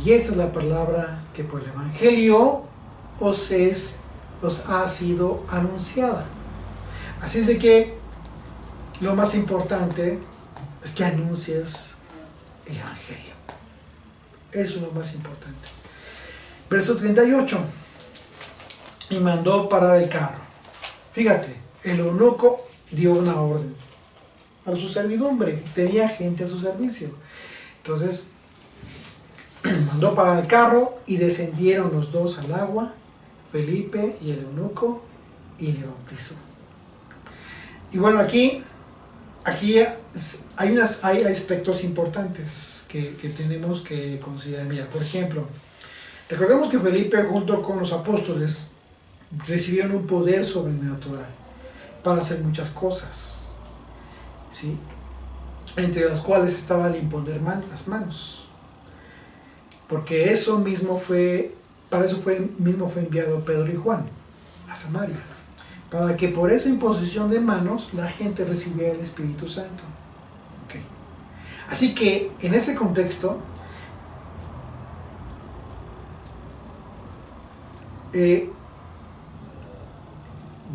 Y esa es la palabra que por el Evangelio os ha sido anunciada. Así es de que lo más importante es que anuncies el Evangelio. Eso es lo más importante. Verso 38. Y mandó parar el carro. Fíjate, el eunuco dio una orden a su servidumbre. Tenía gente a su servicio. Entonces, mandó parar el carro y descendieron los dos al agua, Felipe y el eunuco, y le bautizó. Y bueno, aquí aquí hay aspectos importantes que tenemos que considerar. Mira, por ejemplo, recordemos que Felipe junto con los apóstoles recibieron un poder sobrenatural para hacer muchas cosas, ¿sí? Entre las cuales estaba el imponer las manos, porque eso mismo para eso fue enviado Pedro y Juan a Samaria, para que por esa imposición de manos la gente recibiera el Espíritu Santo. Okay. Así que en ese contexto,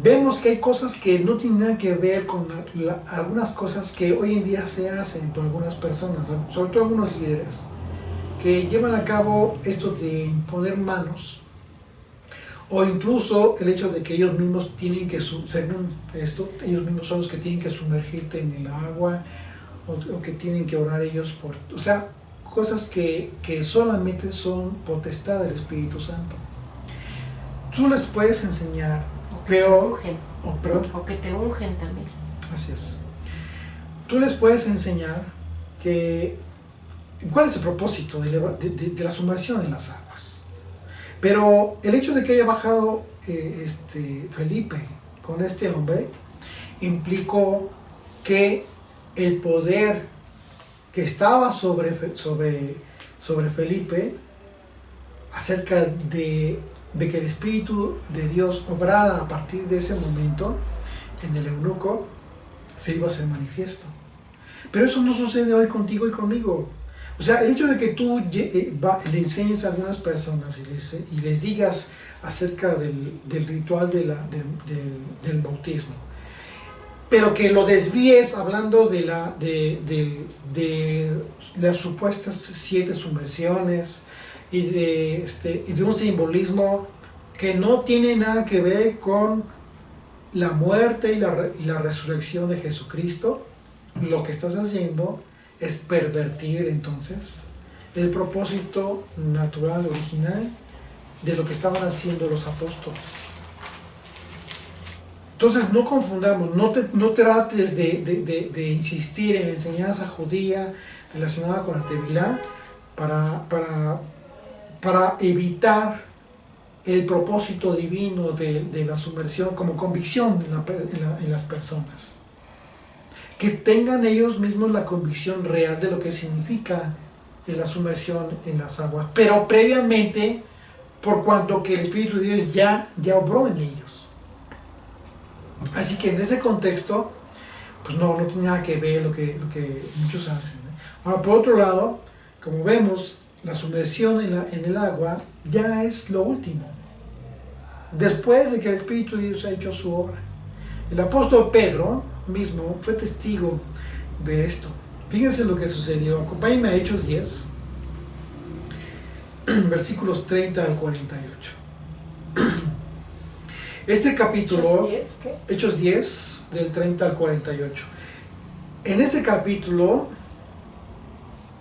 vemos que hay cosas que no tienen nada que ver con algunas cosas que hoy en día se hacen por algunas personas, sobre todo algunos líderes, que llevan a cabo esto de imponer manos, o incluso el hecho de que ellos mismos tienen que, según esto, ellos mismos son los que tienen que sumergirte en el agua, o que tienen que orar ellos por... O sea, cosas que solamente son potestad del Espíritu Santo. Tú les puedes enseñar, pero... O que te ungen también. Así es. Tú les puedes enseñar que... ¿Cuál es el propósito de la sumersión en las aguas? Pero el hecho de que haya bajado Felipe con este hombre implicó que el poder que estaba sobre Felipe acerca de que el Espíritu de Dios obrara a partir de ese momento en el eunuco se iba a hacer manifiesto. Pero eso no sucede hoy contigo y conmigo. O sea, el hecho de que tú le enseñes a algunas personas y les digas acerca del ritual del bautismo, pero que lo desvíes hablando de las supuestas 7 sumersiones y de un simbolismo que no tiene nada que ver con la muerte y la resurrección de Jesucristo, lo que estás haciendo es pervertir entonces el propósito natural, original de lo que estaban haciendo los apóstoles. Entonces no confundamos, no trates de insistir en la enseñanza judía relacionada con la Tevilá para evitar el propósito divino de la sumersión como convicción en las personas. Que tengan ellos mismos la convicción real de lo que significa la sumersión en las aguas, pero previamente, por cuanto que el Espíritu de Dios ya obró en ellos. Así que en ese contexto, pues no tiene nada que ver lo que muchos hacen, ¿eh? Ahora, por otro lado, como vemos, la sumersión en el agua ya es lo último, después de que el Espíritu de Dios ha hecho su obra. El apóstol Pedro mismo fue testigo de esto. Fíjense lo que sucedió. Acompáñenme a Hechos 10, versículos 30 al 48. Este capítulo, Hechos 10, del 30 al 48. En este capítulo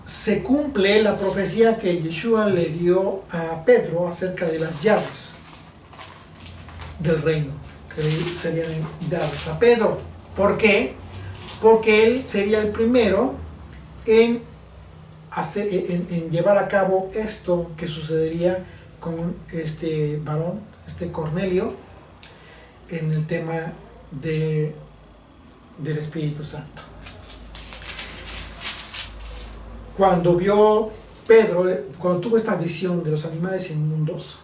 se cumple la profecía que Yeshua le dio a Pedro acerca de las llaves del reino, que serían dadas a Pedro. ¿Por qué? Porque él sería el primero en llevar a cabo esto que sucedería con este varón, Cornelio, en el tema del Espíritu Santo. Cuando vio Pedro, cuando tuvo esta visión de los animales inmundos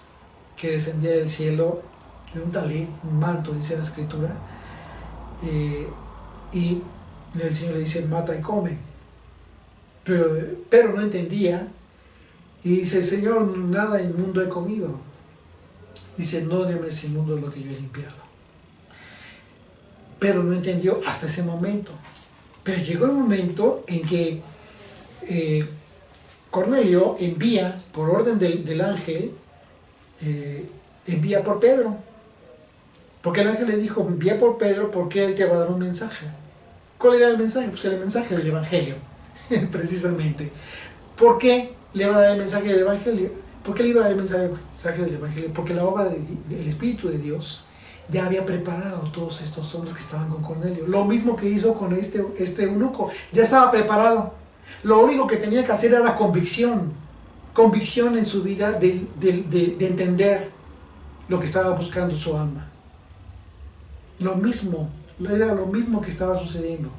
que descendía del cielo, de un talit, un manto, dice la Escritura, y el Señor le dice: mata y come. Pero Pedro no entendía y dice: Señor, nada inmundo he comido. Dice: no llames inmundo lo que yo he limpiado. Pedro no entendió hasta ese momento. Pero llegó el momento en que Cornelio envía, por orden del ángel, envía por Pedro. Porque el ángel le dijo: envía por Pedro porque él te va a dar un mensaje. ¿Cuál era el mensaje? Pues el mensaje del Evangelio, precisamente. ¿Por qué le va a dar el mensaje del Evangelio? ¿Por qué le iba a dar el mensaje del Evangelio? Porque la obra del Espíritu de Dios ya había preparado a todos estos hombres que estaban con Cornelio. Lo mismo que hizo con este eunuco, ya estaba preparado. Lo único que tenía que hacer era convicción en su vida de entender lo que estaba buscando su alma. Era lo mismo que estaba sucediendo.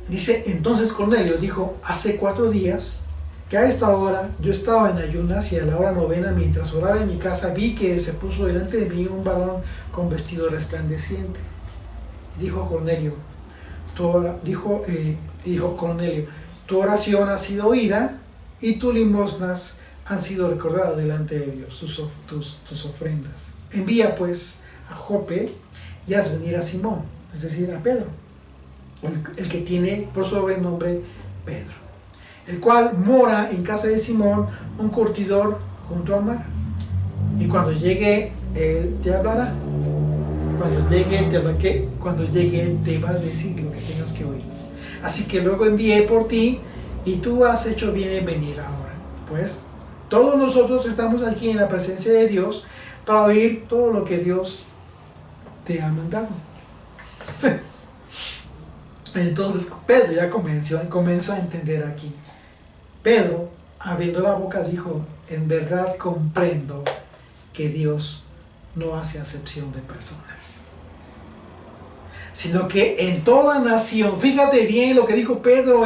Dice, entonces Cornelio dijo, hace 4 días que a esta hora yo estaba en ayunas y a la hora 9, mientras oraba en mi casa, vi que se puso delante de mí un varón con vestido resplandeciente. Y dijo Cornelio, tu oración ha sido oída y tus limosnas han sido recordadas delante de Dios, tus ofrendas. Envía pues a Jope y haz venir a Simón, es decir, a Pedro, el que tiene por sobrenombre Pedro, el cual mora en casa de Simón, un curtidor junto al mar. Y cuando llegue él te hablará. Cuando llegue él te va a decir lo que tengas que oír. Así que luego envié por ti y tú has hecho bien en venir ahora. Pues todos nosotros estamos aquí en la presencia de Dios para oír todo lo que Dios te ha mandado. Entonces Pedro ya comenzó a entender aquí. Pedro, abriendo la boca, dijo, en verdad comprendo que Dios no hace acepción de personas, sino que en toda nación, fíjate bien lo que dijo Pedro,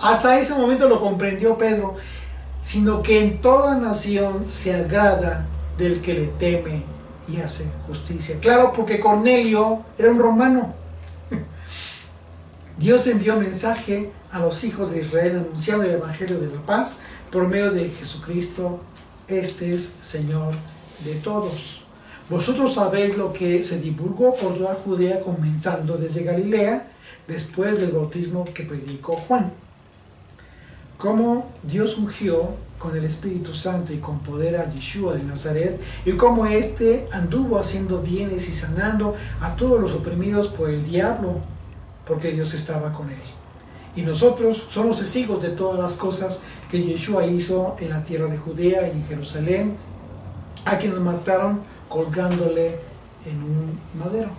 hasta ese momento lo comprendió Pedro, sino que en toda nación se agrada del que le teme y hace justicia. Claro, porque Cornelio era un romano. Dios envió mensaje a los hijos de Israel anunciando el evangelio de la paz por medio de Jesucristo. Este es Señor de todos. Vosotros sabéis lo que se divulgó por toda Judea, comenzando desde Galilea, después del bautismo que predicó Juan. Cómo Dios ungió con el Espíritu Santo y con poder a Yeshua de Nazaret, y cómo éste anduvo haciendo bienes y sanando a todos los oprimidos por el diablo, porque Dios estaba con él. Y nosotros somos testigos de todas las cosas que Yeshua hizo en la tierra de Judea y en Jerusalén, a quien nos mataron colgándole en un madero.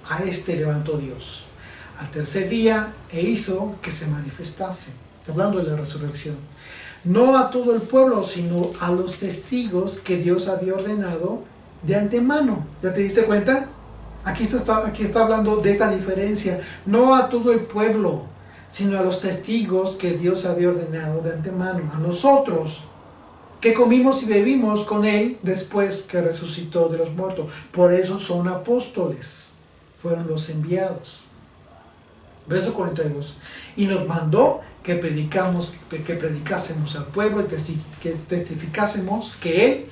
A este levantó Dios al tercer día e hizo que se manifestase. Está hablando de la resurrección. No a todo el pueblo, sino a los testigos que Dios había ordenado de antemano. ¿Ya te diste cuenta? Aquí está hablando de esta diferencia. No a todo el pueblo, sino a los testigos que Dios había ordenado de antemano. A nosotros, que comimos y bebimos con Él después que resucitó de los muertos. Por eso son apóstoles. Fueron los enviados. Verso 42. Y nos mandó que predicásemos al pueblo y que testificásemos que Él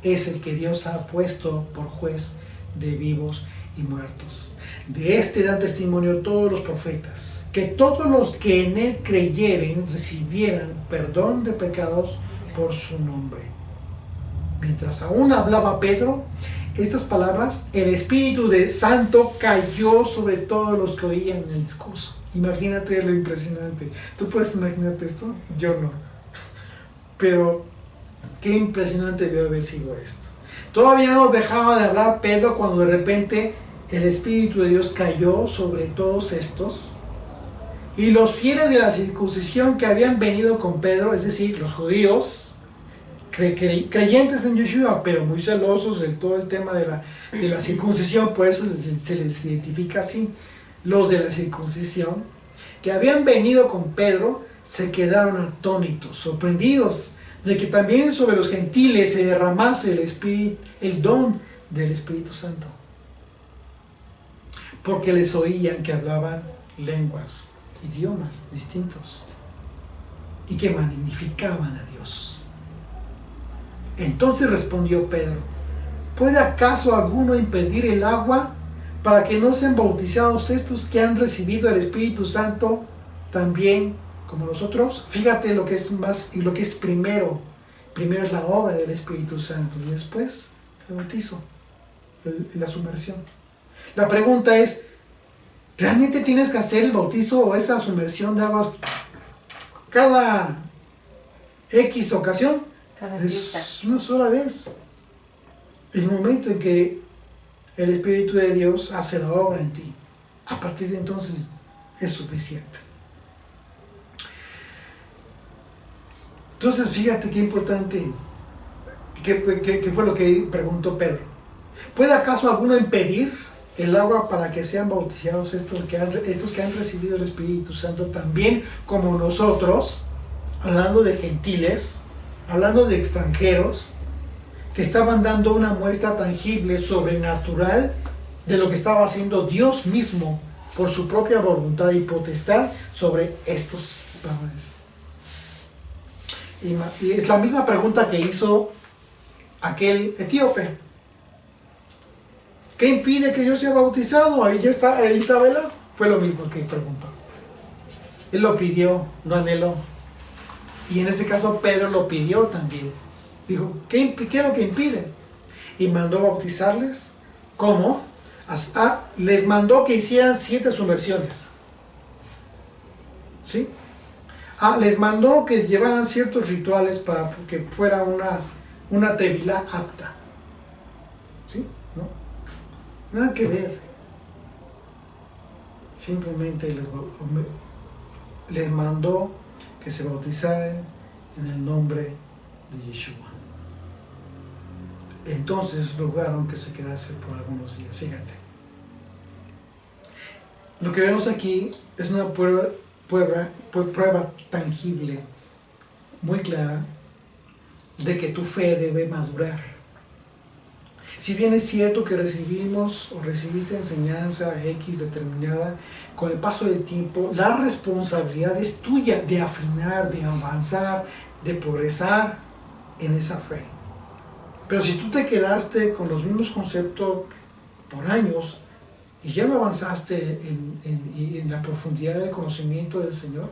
es el que Dios ha puesto por juez de vivos y muertos. De este dan testimonio todos los profetas, que todos los que en Él creyeren recibieran perdón de pecados por su nombre. Mientras aún hablaba Pedro estas palabras, el Espíritu de Santo cayó sobre todos los que oían el discurso. Imagínate lo impresionante. ¿Tú puedes imaginarte esto? Yo no. Pero qué impresionante debe haber sido esto. Todavía no dejaba de hablar Pedro cuando de repente el Espíritu de Dios cayó sobre todos estos. Y los fieles de la circuncisión que habían venido con Pedro, es decir, los judíos, creyentes en Yeshua, pero muy celosos de todo el tema de la circuncisión, por eso se les identifica así, los de la circuncisión, que habían venido con Pedro, se quedaron atónitos, sorprendidos, de que también sobre los gentiles se derramase el don del Espíritu Santo, porque les oían que hablaban lenguas, idiomas distintos, y que magnificaban a Dios. Entonces respondió Pedro: ¿puede acaso alguno impedir el agua para que no sean bautizados estos que han recibido el Espíritu Santo también como nosotros? Fíjate lo que es más y lo que es primero. Primero es la obra del Espíritu Santo y después el bautizo, la sumersión. La pregunta es: ¿realmente tienes que hacer el bautizo o esa sumersión de aguas cada X ocasión? Cada fiesta. Es una sola vez. el momento en que el Espíritu de Dios hace la obra en ti, a partir de entonces es suficiente. Entonces, fíjate qué importante, qué fue lo que preguntó Pedro. ¿Puede acaso alguno impedir el agua para que sean bautizados estos que han recibido el Espíritu Santo también como nosotros? Hablando de gentiles, hablando de extranjeros, que estaban dando una muestra tangible, sobrenatural, de lo que estaba haciendo Dios mismo por su propia voluntad y potestad sobre estos varones. Y es la misma pregunta que hizo aquel etíope. ¿Qué impide que yo sea bautizado? Ahí estaba el agua. Fue lo mismo que preguntó. Él lo pidió, lo anheló. Y en este caso Pedro lo pidió también. Dijo, ¿qué es lo que impide? Y mandó bautizarles. ¿Cómo? Les mandó que hicieran 7 sumersiones. ¿Sí? Les mandó que llevaran ciertos rituales para que fuera una tevilá apta. ¿Sí? ¿No? Nada que ver. Simplemente les mandó que se bautizaran en el nombre de Yeshua. Entonces rogaron que se quedase por algunos días. Fíjate. Lo que vemos aquí es una prueba tangible, muy clara, de que tu fe debe madurar. Si bien es cierto que recibimos o recibiste enseñanza X determinada, con el paso del tiempo, la responsabilidad es tuya de afinar, de avanzar, de progresar en esa fe. Pero si tú te quedaste con los mismos conceptos por años y ya no avanzaste en la profundidad del conocimiento del Señor,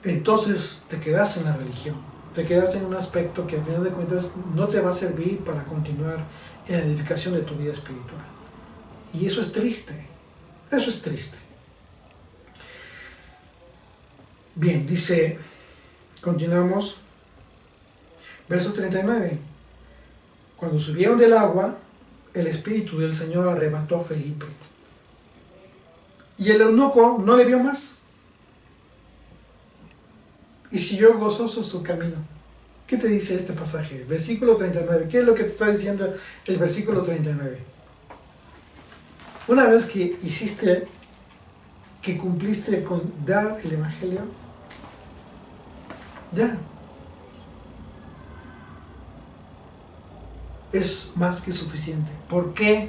entonces te quedaste en la religión, te quedaste en un aspecto que al final de cuentas no te va a servir para continuar en la edificación de tu vida espiritual. Y eso es triste, eso es triste. Bien, dice, continuamos, verso 39. Cuando subieron del agua, el Espíritu del Señor arrebató a Felipe. Y el eunuco no le vio más. Y siguió gozoso su camino. ¿Qué te dice este pasaje? Versículo 39. ¿Qué es lo que te está diciendo el versículo 39? Una vez que cumpliste con dar el Evangelio, ya. Es más que suficiente. ¿Por qué?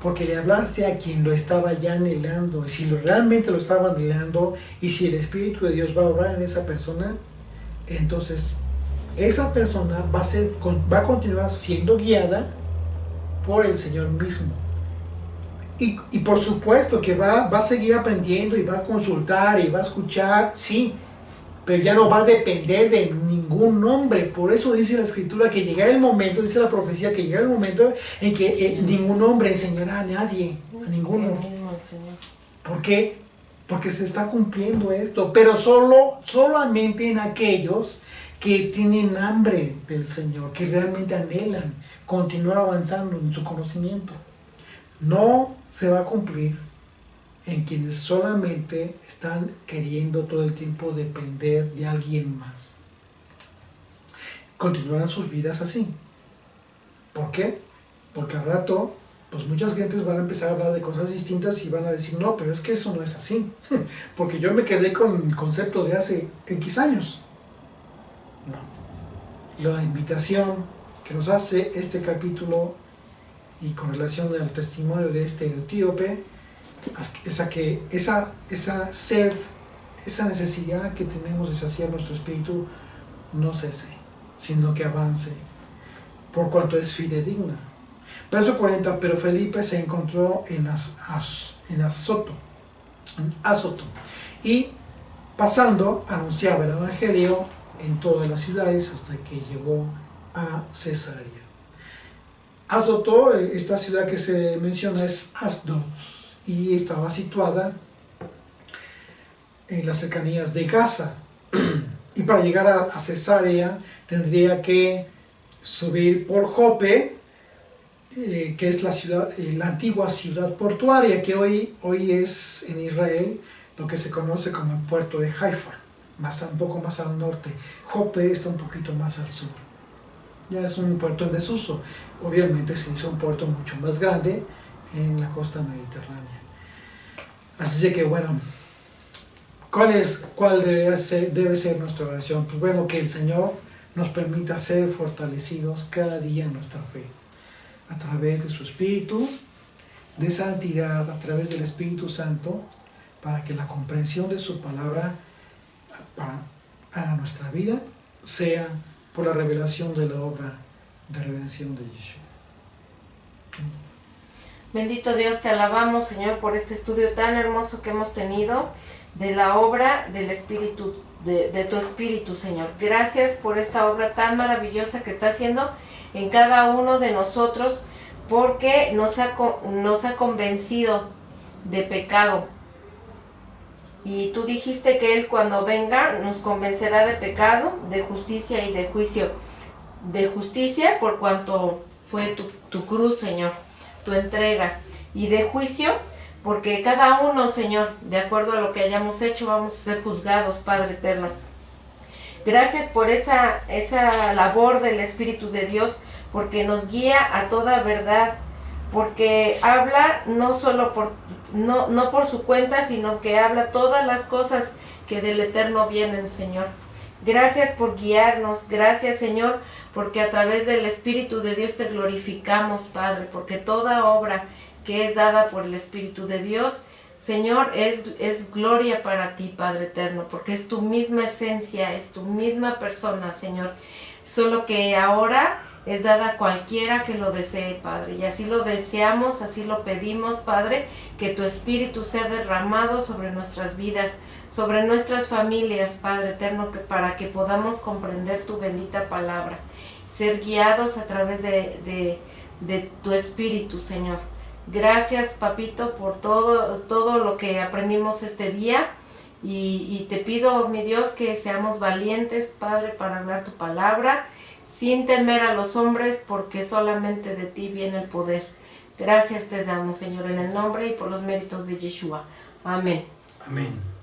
Porque le hablaste a quien lo estaba ya anhelando. Y si realmente lo estaba anhelando, y si el Espíritu de Dios va a obrar en esa persona, entonces esa persona va a continuar siendo guiada por el Señor mismo. Y por supuesto que va a seguir aprendiendo y va a consultar y va a escuchar, sí, pero ya no va a depender de ningún hombre. Por eso dice la Escritura que llegará el momento, dice la profecía, que llegará el momento en que ningún hombre enseñará a nadie, a ninguno. ¿Por qué? Porque se está cumpliendo esto, pero solamente en aquellos que tienen hambre del Señor, que realmente anhelan continuar avanzando en su conocimiento. No se va a cumplir en quienes solamente están queriendo todo el tiempo depender de alguien más. Continuarán sus vidas así. ¿Por qué? Porque al rato, pues muchas gentes van a empezar a hablar de cosas distintas y van a decir, no, pero es que eso no es así. Porque yo me quedé con el concepto de hace X años. No. La invitación que nos hace este capítulo y con relación al testimonio de este etíope, es a que esa sed, esa necesidad que tenemos de saciar nuestro espíritu no cese, sino que avance, por cuanto es fidedigna. Verso 40, pero Felipe se encontró en Azoto, y pasando anunciaba el Evangelio en todas las ciudades hasta que llegó a Cesarea. Azoto, esta ciudad que se menciona es Asdod, y estaba situada en las cercanías de Gaza. Y para llegar a Cesarea tendría que subir por Jope, que es la ciudad, la antigua ciudad portuaria, que hoy es en Israel lo que se conoce como el puerto de Haifa, un poco más al norte. Jope está un poquito más al sur. Ya es un puerto en desuso. Obviamente se hizo un puerto mucho más grande en la costa mediterránea. Así que bueno, ¿cuál debe ser nuestra oración? Pues bueno, que el Señor nos permita ser fortalecidos cada día en nuestra fe, a través de su Espíritu de santidad, a través del Espíritu Santo, para que la comprensión de su palabra para nuestra vida sea por la revelación de la obra de redención de Yeshua. Bendito Dios, te alabamos, Señor, por este estudio tan hermoso que hemos tenido de la obra del Espíritu, de tu Espíritu, Señor. Gracias por esta obra tan maravillosa que está haciendo en cada uno de nosotros, porque nos ha convencido de pecado. Y tú dijiste que Él, cuando venga, nos convencerá de pecado, de justicia y de juicio. De justicia por cuanto fue tu cruz, Señor, tu entrega. Y de juicio porque cada uno, Señor, de acuerdo a lo que hayamos hecho, vamos a ser juzgados, Padre eterno. Gracias por esa labor del Espíritu de Dios, porque nos guía a toda verdad, porque habla no solo no por su cuenta, sino que habla todas las cosas que del Eterno vienen, Señor. Gracias por guiarnos, gracias, Señor, porque a través del Espíritu de Dios te glorificamos, Padre, porque toda obra que es dada por el Espíritu de Dios, Señor, es gloria para ti, Padre eterno, porque es tu misma esencia, es tu misma persona, Señor, solo que ahora es dada a cualquiera que lo desee, Padre, y así lo deseamos, así lo pedimos, Padre, que tu Espíritu sea derramado sobre nuestras vidas, sobre nuestras familias, Padre eterno, para que podamos comprender tu bendita palabra, ser guiados a través de tu Espíritu, Señor. Gracias, Papito, por todo lo que aprendimos este día, y te pido, mi Dios, que seamos valientes, Padre, para hablar tu palabra, sin temer a los hombres, porque solamente de ti viene el poder. Gracias te damos, Señor, en el nombre y por los méritos de Yeshua. Amén. Amén.